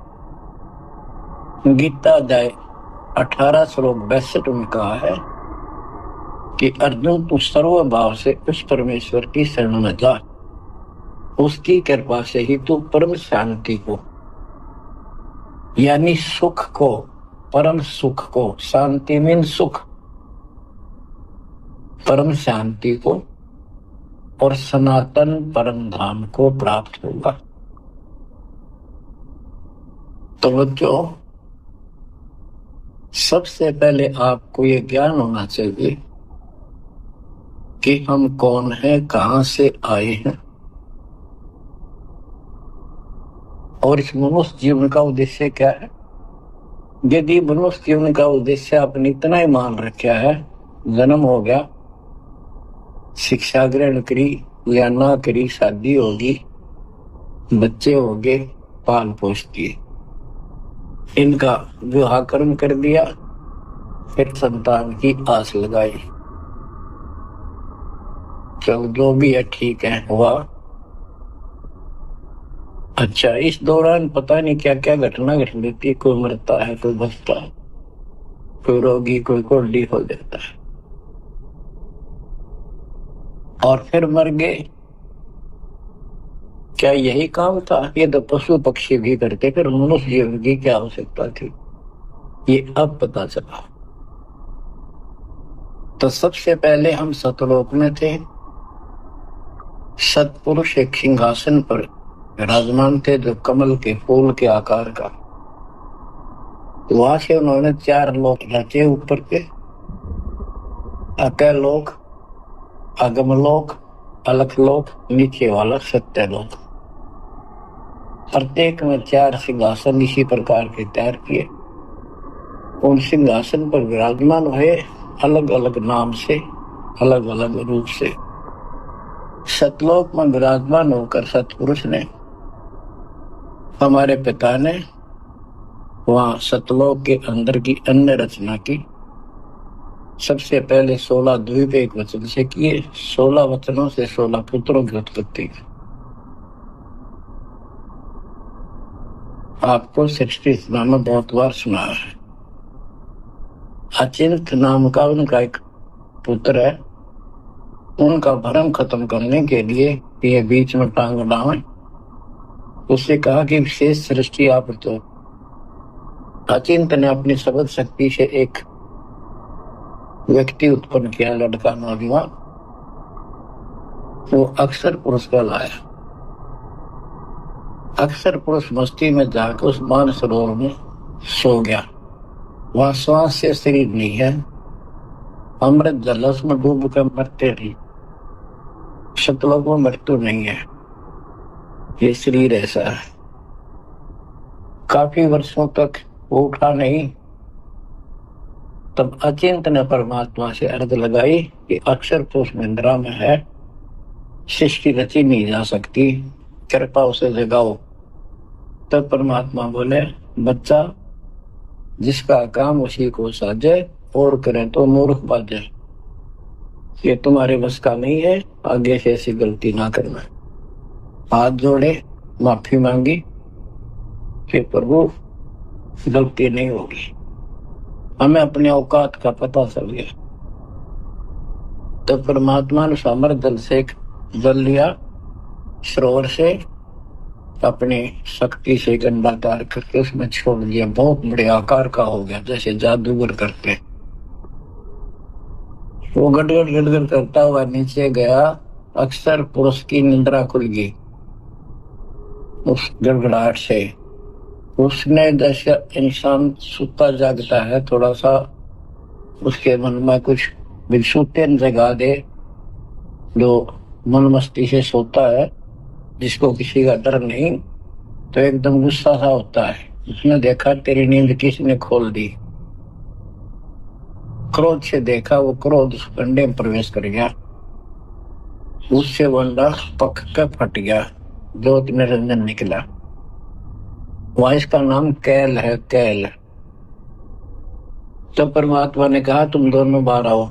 गीता अध्याय 18 श्लोक 62 में कहा है कि अर्जुन तू सर्व भाव से उस परमेश्वर की शरण में जा, उसकी कृपा से ही तू परम शांति को, यानी सुख को, परम सुख को, शांति मीन सुख, परम शांति को और सनातन परम धाम को प्राप्त होगा। तो बच्चों, सबसे पहले आपको ये ज्ञान होना चाहिए कि हम कौन हैं, कहां से आए हैं, और इस मनुष्य जीवन का उद्देश्य क्या है। यदि मनुष्य जीवन का उद्देश्य आपने इतना ही मान रखा है, जन्म हो गया, शिक्षा ग्रहण करी या ना करी, शादी होगी, बच्चे होंगे, पाल पोष दिए, इनका विवाह कर्म कर दिया, फिर संतान की आस लगाई, चलो जो भी है ठीक है, हुआ। अच्छा, इस दौरान पता नहीं क्या क्या घटना घट लेती है, कोई मरता है, कोई बचता है, कोई रोगी, कोई कोल्डी हो जाता है, और फिर मर गए। क्या यही काम था? ये तो पशु पक्षी भी करते, फिर मनुष्य जीवन की क्या आवश्यकता थी, ये अब पता चला। तो सबसे पहले हम सतलोक में थे, सतपुरुष एक सिंहासन पर विराजमान थे जो कमल के फूल के आकार का। वहां से उन्होंने 4 लोक रचे ऊपर के, अकल लोक, अगम लोक, अलख लोक, नीचे वाला सत्य लोक। प्रत्येक में 4 सिंहासन इसी प्रकार के तैयार किए। उन सिंहासन पर विराजमान हुए, अलग अलग नाम से, अलग अलग रूप से। सतलोक में विराजमान होकर सतपुरुष ने, हमारे पिता ने वहां सतलोक के अंदर की अन्य रचना की। सबसे पहले 16 द्वीप एक वचन से किए, 16 वचनों से 16 पुत्रों की उत्पत्ति। आपको सृष्टि में बहुत बार सुना है। अचिंत नाम का उनका एक पुत्र है, उनका भ्रम खत्म करने के लिए ये बीच में टांग डालें। उससे कहा कि विशेष सृष्टि आप तो। अचिंत ने अपनी शब्द शक्ति से एक व्यक्ति उत्पन्न किया, लड़का नौजवान, वो अक्षर पुरुष का लाया। अक्षर पुरुष मस्ती में जाकर उस मानसरोवर में सो गया। वहां श्वास से शरीर नहीं है, अमृत जलस में डूब कर मरते नहीं, सतलोक में मृत्यु नहीं है, ये शरीर ऐसा है। काफी वर्षों तक वो उठा नहीं। तब अचिंत ने परमात्मा से अर्ज लगाई कि अक्षर पुरुष निंद्रा में है, सृष्टि रची नहीं जा सकती, कृपा उसे जगाओ। तब परमात्मा बोले, बच्चा जिसका काम उसी को साजे, और करें तो मूर्ख बाजे। ये तुम्हारे बस का नहीं है, आगे से ऐसी गलती ना करना। हाथ जोड़े, माफी मांगी कि प्रभु गलती नहीं होगी, हमें अपने औकात का पता चल गया। तो परमात्मा ने सामर जल से एक जल लिया सरोवर से, अपनी शक्ति से एक अंडाकार करके उसमें छोड़ दिया। बहुत बड़े आकार का हो गया, जैसे जादूगर करते। वो गड़गड़ गड़गड़ करता हुआ नीचे गया। अक्सर पुरुष की निद्रा खुल गई उस गड़गड़ाहट से। उसने जैसे इंसान सुता जागता है, थोड़ा सा उसके मन में कुछ बिनसूते जगा दे, जो मन मस्ती से सोता है, जिसको किसी का डर नहीं, तो एकदम गुस्सा सा होता है। उसने देखा तेरी नींद किसने खोल दी। क्रोध से देखा, वो क्रोध उस अंडे में प्रवेश कर गया। उससे वो अंडा पक कर फट गया, ज्योत निरंजन निकला। वहां इसका नाम कैल है, कैल। तो परमात्मा ने कहा तुम दोनों बाहर आओ।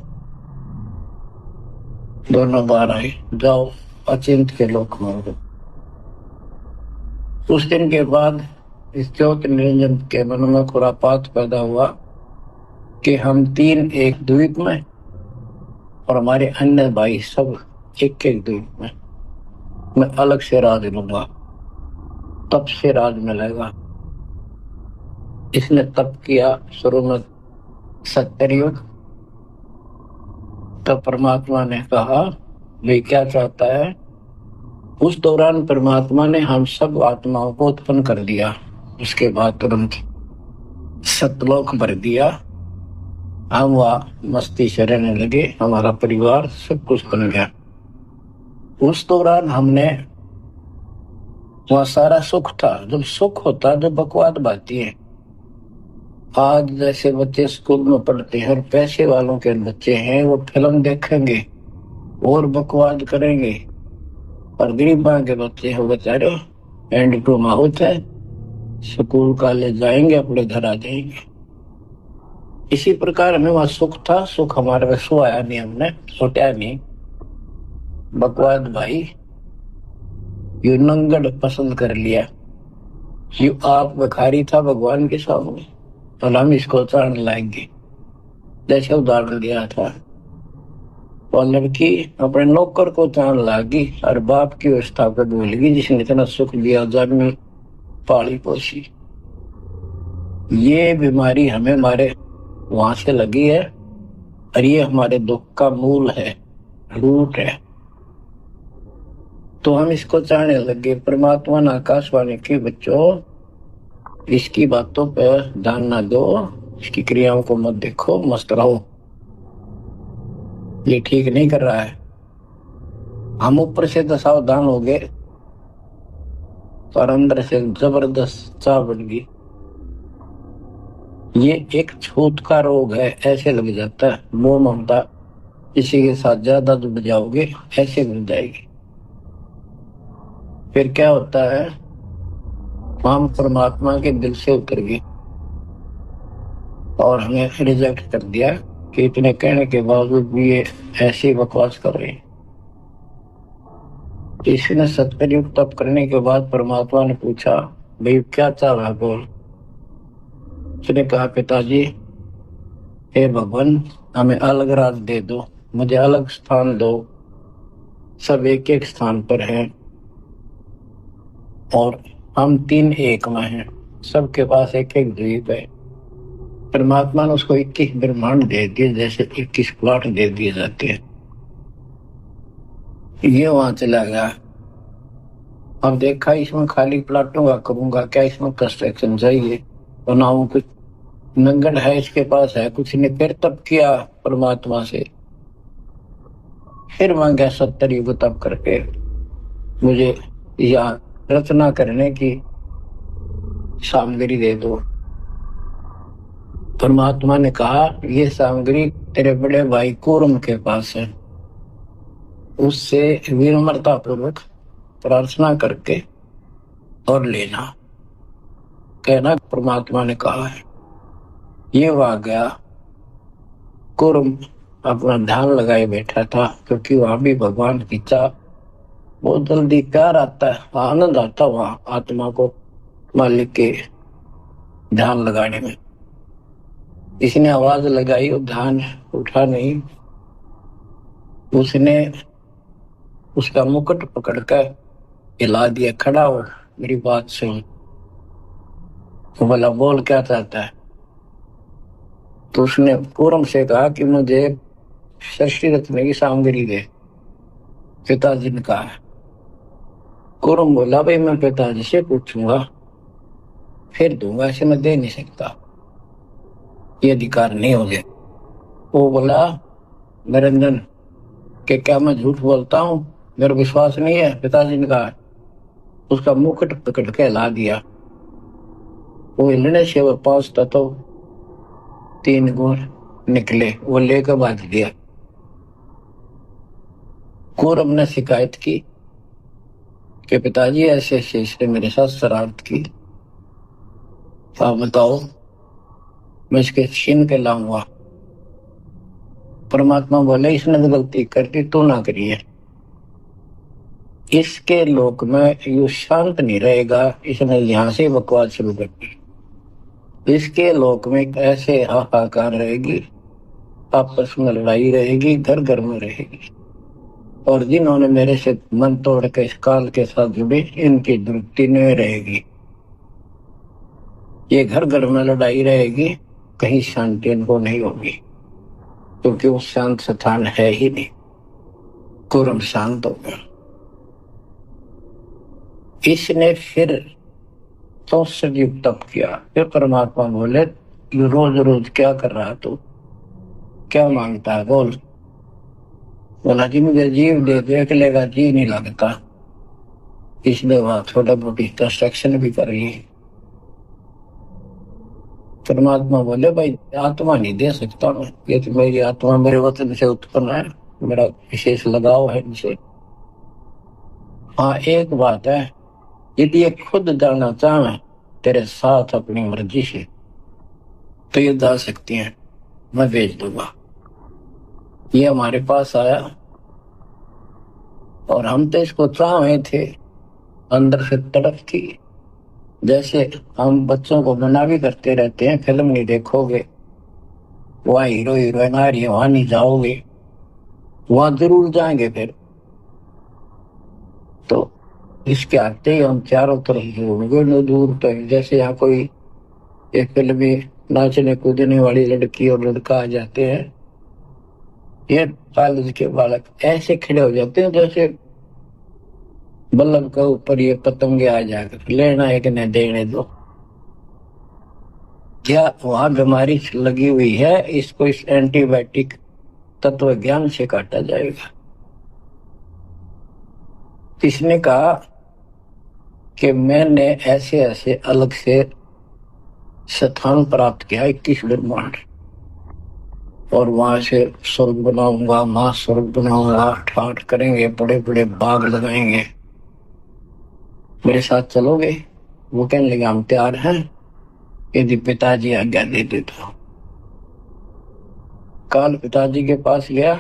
दोनों बाहर आए, जाओ अचिंत के लोक में। उस दिन के बाद इस ज्योत निरंजन के मन में खुरापात पैदा हुआ कि हम तीन एक द्वीप में और हमारे अन्य भाई सब एक एक द्वीप में। मैं अलग से राज लूंगा, तप से राज मिलेगा। इसने तप किया शुरू में सत्तरयुग। तब परमात्मा ने कहा वे क्या चाहता है। उस दौरान परमात्मा ने हम सब आत्माओं को उत्पन्न कर दिया। उसके बाद तुरंत सतलोक भर दिया। हम वहां मस्ती से रहने लगे, हमारा परिवार सब कुछ बन गया। उस दौरान हमने वहां सारा सुख था। जब सुख होता जब बकवाद बाती है। आज जैसे बच्चे स्कूल में पढ़ते हैं और पैसे वालों के बच्चे हैं, वो फिल्म देखेंगे और बकवाद करेंगे, और गरीबा के बच्चे हैं बेचारे एंड टू माउथ है, स्कूल कॉलेज जाएंगे, अपने घर आ जाएंगे। इसी प्रकार हमें वहां सुख था। सुख हमारे में सोया नहीं, हमने सोचा नहीं। बकवाद भाई यू नंगड़ पसंद कर लिया। यू आप भिखारी था भगवान के सामने और हम इसको चाण लाएंगे। जैसे उदाहरण दिया था, और लड़की अपने नौकर को चाण लागी और बाप की व्यवस्था को भूलगी, जिसने इतना सुख दिया, जन्मी पाली पोसी। ये बीमारी हमें हमारे वहां से लगी है और ये हमारे दुख का मूल है, रूट है। तो हम इसको चाहने लगे। परमात्मा ने आकाशवाणी की बच्चों इसकी बातों पर ध्यान ना दो, इसकी क्रियाओं को मत देखो, मस्त रहो, ये ठीक नहीं कर रहा है। हम ऊपर से तो सावधान हो गए और अंदर से जबरदस्त चाह बन गई। ये एक छूत का रोग है, ऐसे लग जाता है। मोह ममता किसी के साथ ज्यादा जुड़ जाओगे ऐसे मिल जाएगी। फिर क्या होता है, हम परमात्मा के दिल से उतर गए और हमें रिजेक्ट कर दिया कि इतने कहने के बावजूद भी ये ऐसी बकवास कर रहे हैं। इसने सत्युग तप करने के बाद परमात्मा ने पूछा भाई क्या चाह रहा बोल। उसने कहा पिताजी हे भगवान हमें अलग राज दे दो, मुझे अलग स्थान दो। सब एक एक स्थान पर हैं और हम तीन एक में हैं, सबके पास एक एक द्वीप है। परमात्मा ने उसको 21 ब्रह्मांड दे दिए, जैसे 21 प्लॉट दे दिए जाते हैं। ये वहां चला गया। अब देखा इसमें खाली प्लॉटों का करूंगा क्या, इसमें कंस्ट्रक्शन चाहिए बनाऊं, कुछ नंगड़ है इसके पास है कुछ नहीं। फिर तब किया परमात्मा से, फिर मांगा 70 युग तप करके मुझे यहाँ रचना करने की सामग्री दे दो। परमात्मा ने कहा ये सामग्री तेरे बड़े भाई कूर्म के पास है, उससे विनम्रता पूर्वक प्रार्थना करके और लेना। कहना परमात्मा ने कहा है। ये वहां गया। कूर्म अपना ध्यान लगाए बैठा था, क्योंकि वहां भी भगवान की चाह बहुत जल्दी प्यार आता है, आनंद आता वहां आत्मा को मालिक के ध्यान लगाने में। इसने आवाज लगाई और ध्यान उठा नहीं। उसने उसका मुकुट पकड़कर हिला दिया, खड़ा हो मेरी बात सुन। तो बोला बोल क्या चाहता है। तो उसने पूरम से कहा कि मुझे षष्ठी रत्न की सामग्री दे, पिताजी ने कहा। पूरम बोला भाई मैं पिताजी से पूछूंगा फिर दूंगा, ऐसे मैं दे नहीं सकता, ये अधिकार नहीं हो गया। वो बोला निरंजन कि क्या मैं झूठ बोलता हूँ, मेरा विश्वास नहीं है। पिताजी ने कहा। उसका मुकुट पकड़ के हिला दिया। वो हिलने से वो 5 तत्व 3 गुण निकले, वो लेकर बांध दिया। कौरव ने शिकायत की कि पिताजी ऐसे ऐसे इसने मेरे साथ शरारत की, आप बताओ मैं इसके छीन के लाऊंगा। परमात्मा बोले इसने तो गलती कर दी, तू ना करिए। इसके लोक में यू शांत नहीं रहेगा, इसने यहां से बकवास शुरू कर दी। इसके लोक में ऐसे हाहाकार रहेगी, आपस में लड़ाई रहेगी, घर घर में रहेगी। और जिन्होंने मेरे से मन तोड़ के इस काल के साथ जुड़े, इनकी दुर्गति नहीं रहेगी। ये घर घर में लड़ाई रहेगी, कहीं शांति इनको नहीं होगी, क्योंकि वो शांत स्थान है ही नहीं। कुरम शांत हो गया। इसने फिर 64 युग तप किया। फिर परमात्मा बोले रोज रोज क्या कर रहा तू, क्या मांगता है बोल। बोला जी मुझे जीव दे, देख लेगा जी नहीं लगता। इसने वहां थोड़ा बहुत कंस्ट्रक्शन भी कर ली। परमात्मा बोले भाई आत्मा नहीं दे सकता मैं, ये तो मेरी आत्मा मेरे वतन से उत्पन्न है, मेरा विशेष लगाव है इनसे। हाँ एक बात है, यदि ये खुद जाना चाहे तेरे साथ अपनी मर्जी से तो ये जा सकती हैं, मैं भेज दूंगा। ये हमारे पास आया और हम तो इसको चाहे थे, अंदर से तड़प थी। जैसे हम बच्चों को मना भी करते रहते हैं, फिल्म नहीं देखोगे, वहाँ हीरो हीरोइन आ रही है वहां नहीं जाओगे, वहां जरूर जाएंगे। फिर तो इसके आते ही हम चारों तरफ घूमेंगे, न दूर तक। जैसे यहाँ कोई एक फिल्म में नाचने कूदने वाली लड़की और लड़का आ जाते हैं, ये कॉलेज के बालक ऐसे खड़े हो जाते हैं जैसे बल्लभ के ऊपर ये पतंगे आ जाकर लेना है कि नहीं देने दो। क्या वहां बीमारी लगी हुई है, इसको इस एंटीबायोटिक तत्व ज्ञान से काटा जाएगा। इसने कहा कि मैंने ऐसे ऐसे अलग से स्थान प्राप्त किया 21 ब्रह्मांड, और वहां से स्वर्ग बनाऊंगा, मां स्वर्ग बनाऊंगा, ठाठ करेंगे, बड़े बड़े बाग लगाएंगे, मेरे साथ चलोगे। वो कहने लगे हम तैयार हैं, यदि पिताजी आज्ञा दे दे तो। काल पिताजी के पास गया,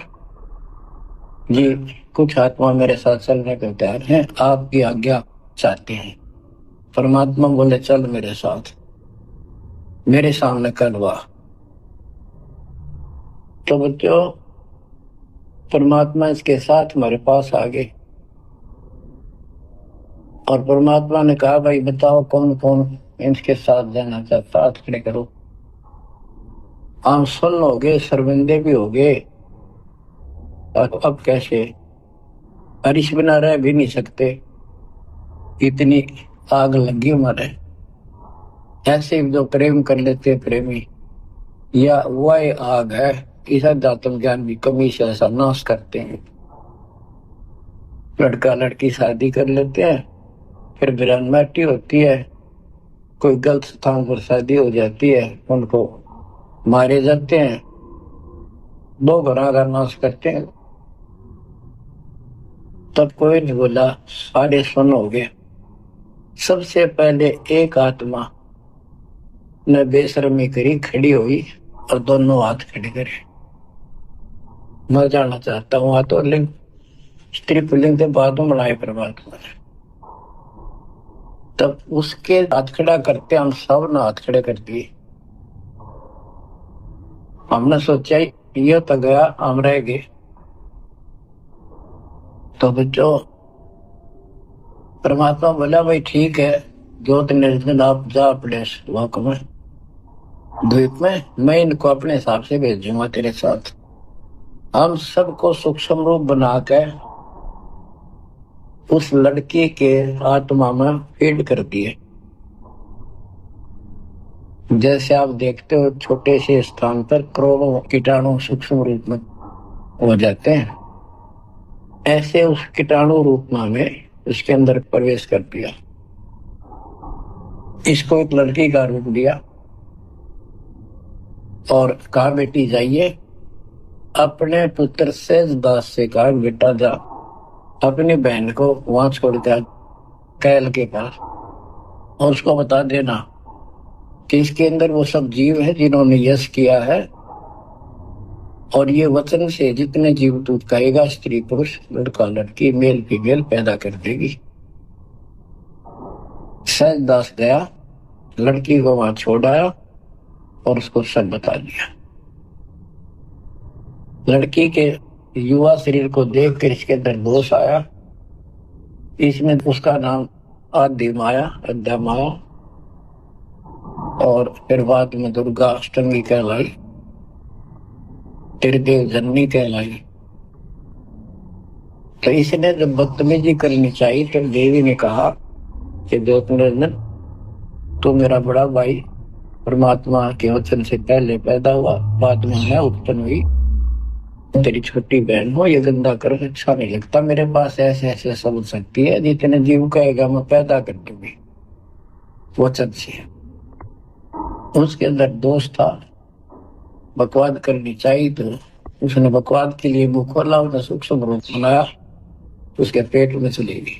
जी कुछ आत्मा मेरे साथ चलने को तैयार हैं, आपकी आज्ञा चाहते हैं। परमात्मा बोले चल मेरे साथ, मेरे सामने करवा। तो बच्चों परमात्मा इसके साथ हमारे पास आ गए और परमात्मा ने कहा भाई बताओ कौन कौन इनके साथ जाना चाहता, हाथ खड़े करो। हम सुन हो गए, शर्मिंदे भी हो गए, और अब कैसे हरीश बिना रह भी नहीं सकते, इतनी आग लगी हमारे। ऐसे जो प्रेम कर लेते प्रेमी, या वह आग है, इस आत्म ज्ञान की कमी से ऐसा नाश करते हैं। लड़का लड़की शादी कर लेते हैं, फिर विरानमाटी होती है, कोई गलत स्थान पर शादी हो जाती है, उनको मारे जाते हैं, 2 घरों का नाश करते हैं। तब कोई नहीं बोला, सारे सुन हो गए। सबसे पहले एक आत्मा ने बेशर्मी करी, खड़ी हुई और दोनों हाथ खड़े करे। मैं जानना चाहता हूँ हाथों लिंग स्त्री पुल्लिंग के बाद में बनाए परमात्मा ने। तब उसके हाथ खड़ा करते हम सब ने हाथ खड़े कर दिए। हमने सोचा ये तो गया, हम रह गए। तो बच्चों परमात्मा बोला भाई ठीक है, ज्योत निर्जन आप जा अपने लोक में, द्वीप में, मैं इनको अपने हिसाब से भेजूंगा तेरे साथ। हम सबको सूक्ष्म रूप बना के उस लड़की के आत्मा में फीड कर दिए। जैसे आप देखते हो छोटे से स्थान पर करोड़ों कीटाणु सूक्ष्म रूप में हो जाते हैं, ऐसे उस कीटाणु रूप में हमें उसके अंदर प्रवेश कर दिया। इसको एक लड़की का रूप दिया और कहा बेटी जाइए, अपने पुत्र सेजदास से कहा बेटा जा अपनी बहन को वहां छोड़ कर कैल के पास, और उसको बता देना कि इसके अंदर वो सब जीव है जिन्होंने यश किया है, और ये वचन से जितने जीव तू कहेगा स्त्री पुरुष लड़का लड़की मेल फीमेल पैदा कर देगी। सहजदास गया, लड़की को वहां छोड़ आया और उसको सब बता दिया। लड़की के युवा शरीर को देखकर इसके अंदर दोष आया। इसमें उसका नाम आदि माया, अद्या माया, और फिर बाद में दुर्गा अष्टमी कहलाई, त्रिदेव जननी कहलाई। तो इसने जब बदतमीजी करनी चाहिए तो देवी ने कहा कि ज्योतिर्नंदन तू मेरा बड़ा भाई परमात्मा के वचन से पहले पैदा हुआ, बाद में मैं उत्पन्न हुई, तेरी छोटी बहन हो, ये गंदा कर अच्छा नहीं लगता, मेरे पास ऐसे ऐसे सब शक्ति है, जितने जीव कहेगा मैं पैदा कर दूंगी वचन से। उसके अंदर दोष था, बकवाद करनी चाहिए, तो उसने बकवाद के लिए मुंह खोला, उसने सूक्ष्म रूप बनाया, उसके पेट में चली गई।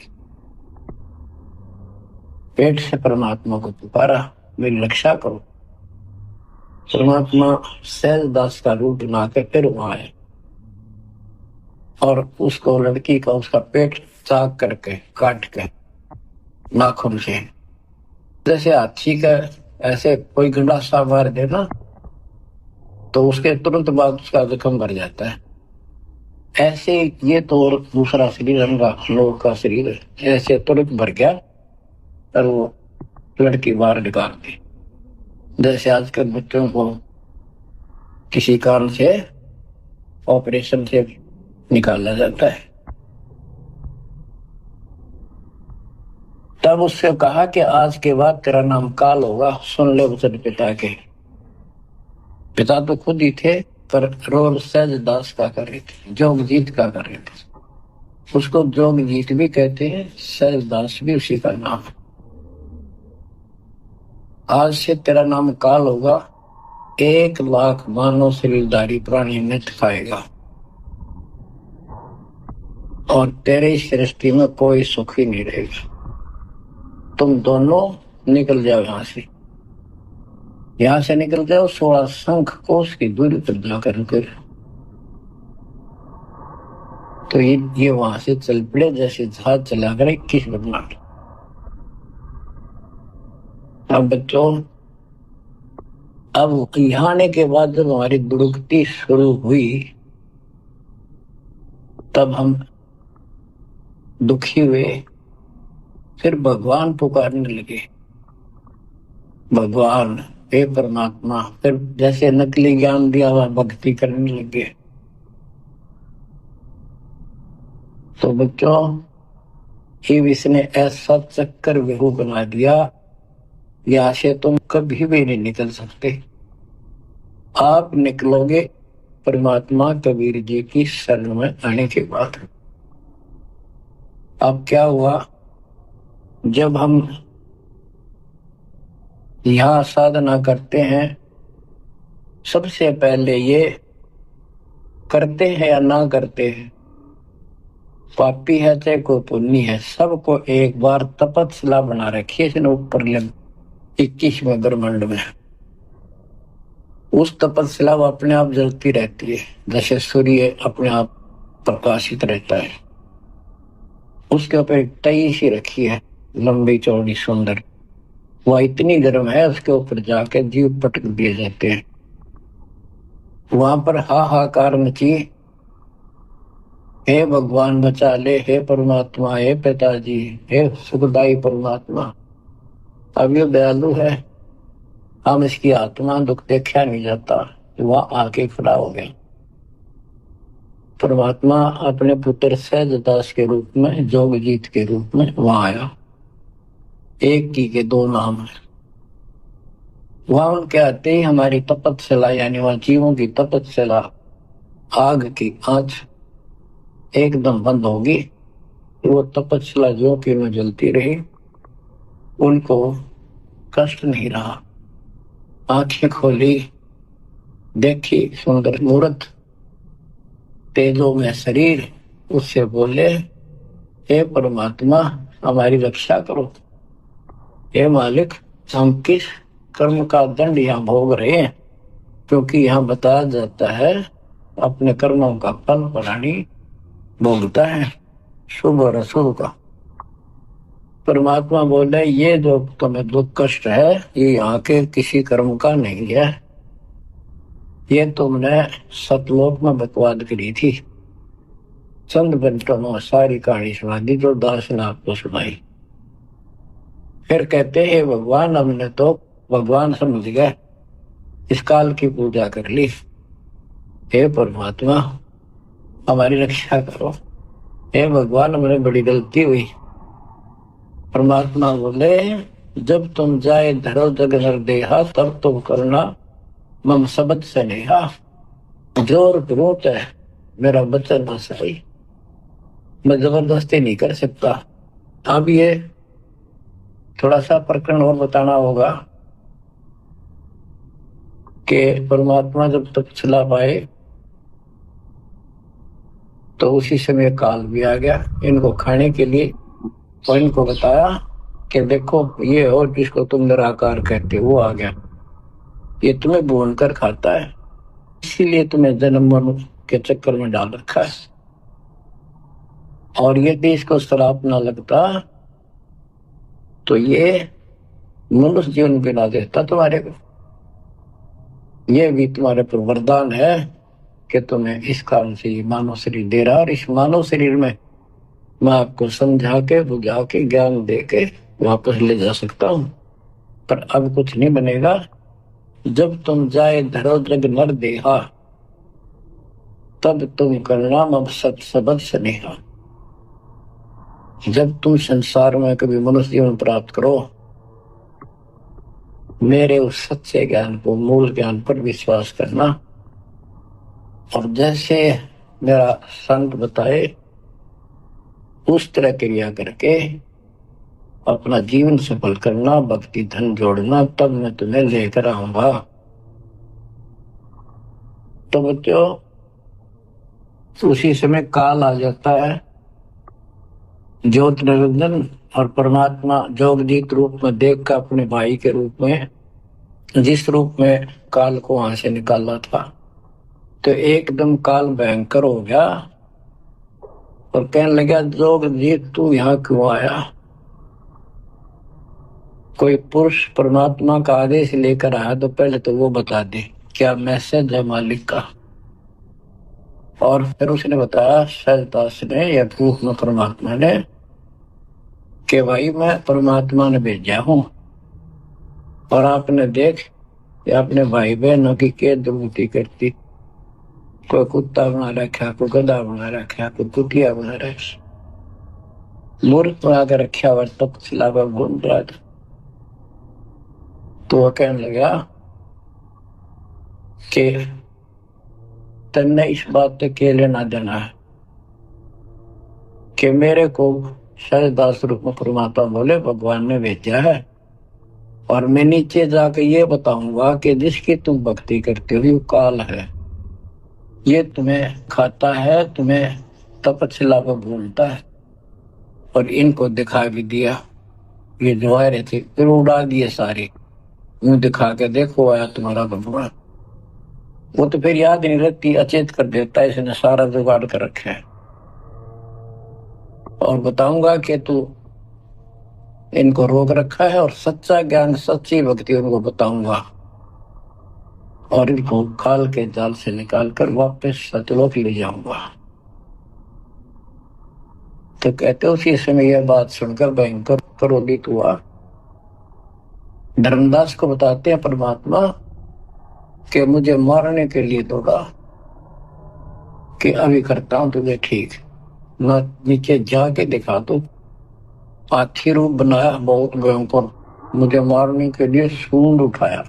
पेट से परमात्मा को पुकारा मेरी रक्षा करो। परमात्मा सहजदास का रूप बना के फिर वहां आए और उसको लड़की का उसका पेट चाक करके काट के नाखून से, जैसे हाथी का ऐसे कोई गंडासा मार देना तो उसके तुरंत बाद उसका जख्म भर जाता है, ऐसे ये तो और दूसरा शरीर अंगा लोग का शरीर ऐसे तुरंत भर गया और वो लड़की बाहर निकाल दी। जैसे आजकल बच्चों को किसी कारण से ऑपरेशन से निकाला जाता है। तब उससे कहा कि आज के बाद तेरा नाम काल होगा, सुन ले वचन पिता के। पिता तो खुद ही थे पर रोल सहजदास का कर रहे थे, जोगजीत का कर रहे थे। उसको जोगजीत भी कहते हैं, सहजदास भी उसी का नाम। आज से तेरा नाम काल होगा, 1,00,000 मानव शरीरधारी प्राणी नित खाएगा और तेरे सृष्टि में कोई सुख ही नहीं रहेगा। तुम दोनों निकल जाओ यहां से निकल जाओ, 16 शंख कोष की दूरी पर जाकर तो ये वहां से चल पड़े जैसे जहाज चला कर 21 ब्रह्मांड। अब बच्चों, अब यहाँ आने के बाद जब हमारी दुर्गति शुरू हुई तब हम दुखी हुए, फिर भगवान पुकारने लगे, भगवान हे परमात्मा। फिर जैसे नकली ज्ञान दिया हुआ भक्ति करने लगे। तो बच्चों, शिव इसने ऐसा चक्कर व्यू बना दिया, यहाँ से तुम कभी भी नहीं निकल सकते। आप निकलोगे परमात्मा कबीर जी की शरण में आने के बाद। अब क्या हुआ, जब हम यहाँ साधना करते हैं, सबसे पहले ये करते हैं या ना करते हैं, पापी है चाहे कोई पुण्य है, सबको एक बार तपस्या बना रखी है इसने ऊपर 21वें ब्रह्मांड में। उस तपस्या वो अपने आप जलती रहती है, जैसे सूर्य अपने आप प्रकाशित रहता है। उसके ऊपर एक तई सी रखी है, लंबी चौड़ी सुंदर, वह इतनी गर्म है उसके ऊपर जाके जीव पटक दिए जाते हैं। वहां पर हाहाकार मची हे भगवान बचा ले, हे परमात्मा, हे पिताजी, हे सुखदाई परमात्मा। अब ये दयालु है, हम इसकी आत्मा दुख देखा नहीं जाता, वहां आके खड़ा हो गया। परमात्मा अपने पुत्र सहजदास के रूप में, जोगजीत के रूप में वहां आया। एक की के दो नाम है। वहां उनके आते ही हमारी तपस्या, यानी वहां जीवों की तपस्या, आग की आंच एकदम बंद होगी। वो तपस्या जो कि में जलती रही, उनको कष्ट नहीं रहा। आंखें खोली, देखी सुंदर मूर्त, तेजो में शरीर, उससे बोले, हे परमात्मा हमारी रक्षा करो। हे मालिक, हम किस कर्म का दंड यहाँ भोग रहे हैं? क्योंकि यहाँ बताया जाता है अपने कर्मों का फल प्राणी भोगता है, शुभ और अशुभ का। परमात्मा बोले, ये जो तुम्हें दुख कष्ट है, ये यहाँ के किसी कर्म का नहीं है। ये तुमने सतलोक में बकवाद करी थी। चंद घंटों में सारी कहानी सुना दी जो दास ने आपको सुनाई। फिर कहते हैं भगवान, हमने तो भगवान समझ गए, इस काल की पूजा कर ली। हे परमात्मा हमारी रक्षा करो। हे भगवान हमने बड़ी गलती हुई। परमात्मा बोले, जब तुम जाए धरो जग नर देहा, तब तुम करना मम सबद से नेहा। जोर जरूरत है, मेरा बचन न सही, मैं जबरदस्ती नहीं कर सकता। अब ये थोड़ा सा प्रकरण और बताना होगा कि परमात्मा जब तक चला पाए तो उसी समय काल भी आ गया इनको खाने के लिए। और इनको बताया कि देखो ये और जिसको तुम निराकार कहते हो वो आ गया, ये तुम्हें भून कर खाता है, इसीलिए तुम्हें जन्म मरण के चक्कर में डाल रखा है। और यदि इसको श्राप ना लगता तो ये मनुष्य जीवन बिना देता तुम्हारे को। ये भी तुम्हारे पर वरदान है कि तुम्हें इस कारण से ये मानव शरीर दे रहा, और इस मानव शरीर में मैं आपको समझा के बुझा के ज्ञान दे के वापस ले जा सकता हूं। पर अब कुछ नहीं बनेगा। जब तुम जाए धरो जग नर देहा, तब तुम करना मम सत सबद स्नेहा। जब तुम संसार में कभी मनुष्य जीवन प्राप्त करो, मेरे उस सच्चे ज्ञान को, मूल ज्ञान पर विश्वास करना, और जैसे मेरा संत बताए उस तरह क्रिया करके अपना जीवन सफल करना, भक्ति धन जोड़ना, तब मैं तुम्हें लेकर आऊंगा। तो बच्चों उसी समय काल आ जाता है। ज्योत निरंजन और परमात्मा जोगजीत रूप में देख कर अपने भाई के रूप में, जिस रूप में काल को वहां से निकाला था, तो एकदम काल भयंकर हो गया और कहने लगा, जोगजीत तू यहाँ क्यों आया? कोई पुरुष परमात्मा का आदेश लेकर आया तो पहले तो वो बता दे क्या मैसेज है मालिक का। और फिर उसने बताया, सहजदास ने या रूप में परमात्मा ने, कि भाई मैं परमात्मा ने भेजा हूं, और आपने देख अपने भाई बहनों की क्या दुर्गति करती। कोई कुत्ता बना रखा, कोई गधा बना रखा, कोई कुटिया बना रखी, मूर्ख बना कर रखा हुआ, तब सिलावा घूम रहा था। तो वह कहने लगा कि तन्ने इस बात से क्या लेना देना है कि मेरे को सहजदास रूप में परमात्मा बोले भगवान ने भेजा है, और मैं नीचे जाकर ये बताऊंगा कि जिसकी तुम भक्ति करते हो काल है, ये तुम्हें खाता है, तुम्हें तपस्या पर भूलता है। और इनको दिखा भी दिया, ये जो आ रहे थे फिर उड़ा दिए सारे, यूं दिखा के देखो आया तुम्हारा भगवान। वो तो फिर याद नहीं रहती, अचेत कर देता है, इसने सारा जुगाड़ कर रखा है। और बताऊंगा कि तू इनको रोक रखा है, और सच्चा ज्ञान सच्ची भक्ति उनको बताऊंगा, और इनको काल के जाल से निकाल कर वापस सतलोक ले जाऊंगा। तो कहते उसी समय यह बात सुनकर भयंकर क्रोधित हुआ। धर्मदास को बताते हैं परमात्मा कि मुझे मारने के लिए दौड़ा कि अभी करता हूं तुझे ठीक, मैं नीचे जाके दिखा दो। हाथी रूप बनाया बहुत भयंकर, मुझे मारने के लिए सूंड उठाया।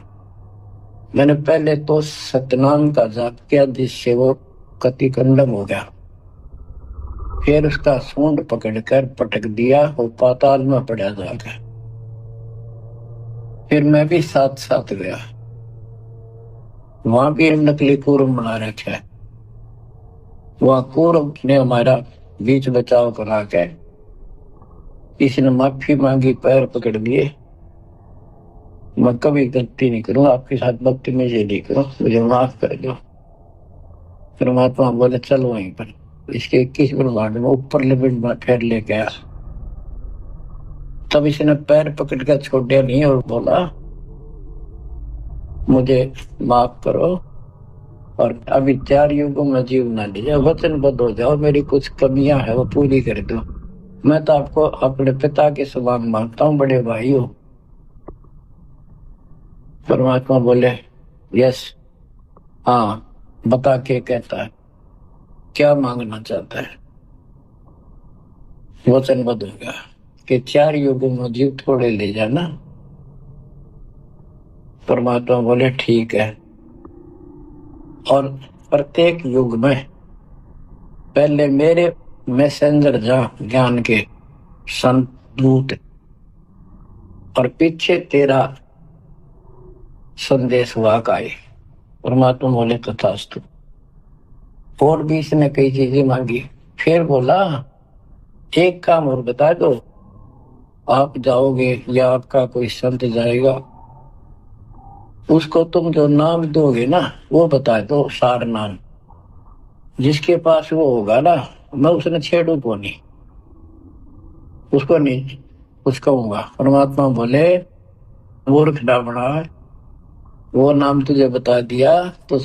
मैंने पहले तो सतनाम का जाप किया जिससे वो कति कंडम हो गया, फिर उसका सूंड पकड़कर पटक दिया और पाताल में पड़ा जाकर। फिर मैं भी साथ साथ गया, वहां भी नकली कूर्म बना रखा है। वहां कूर्म ने हमारा बीच बचाव करा के इसने माफी मांगी, पैर पकड़ लिए, मैं कभी गलती नहीं करूं, आपके साथ भक्ति में ये नहीं करूं, मुझे माफ कर दो। परमात्मा बोले चलो वहीं पर, इसके 21 ब्रह्मांड में ऊपर लिमिट में फिर लेके आया। तब इसने पैर पकड़ कर छोड़े नहीं और बोला मुझे माफ करो और अभी 4 युगों में जीव ना लीजिए, वचनबद्ध हो जाओ, मेरी कुछ कमियां है वो पूरी कर दो। मैं तो आपको अपने पिता के समान मानता हूँ, बड़े भाई हो। परमात्मा बोले यस, हाँ बता के कहता है क्या मांगना चाहता है। वचनबद्ध हो गया कि 4 युगों में जीव थोड़े ले जाना। परमात्मा बोले ठीक है, और प्रत्येक युग में पहले मेरे मैसेंजर ज्ञान के संत दूत और पीछे तेरा संदेश वाहक आए। परमात्मा बोले तथास्तु। और भी इसने कई चीजें मांगी, फिर बोला एक काम और बता दो, आप जाओगे या आपका कोई संत जाएगा, उसको तुम जो नाम दोगे ना वो बता दो, सार नाम जिसके पास वो होगा ना, मैं उसने छेड़ू को नहीं, उसको नहीं कुछ कहूंगा। परमात्मा बोले मूर्ख डाबड़ा, वो नाम तुझे बता दिया तो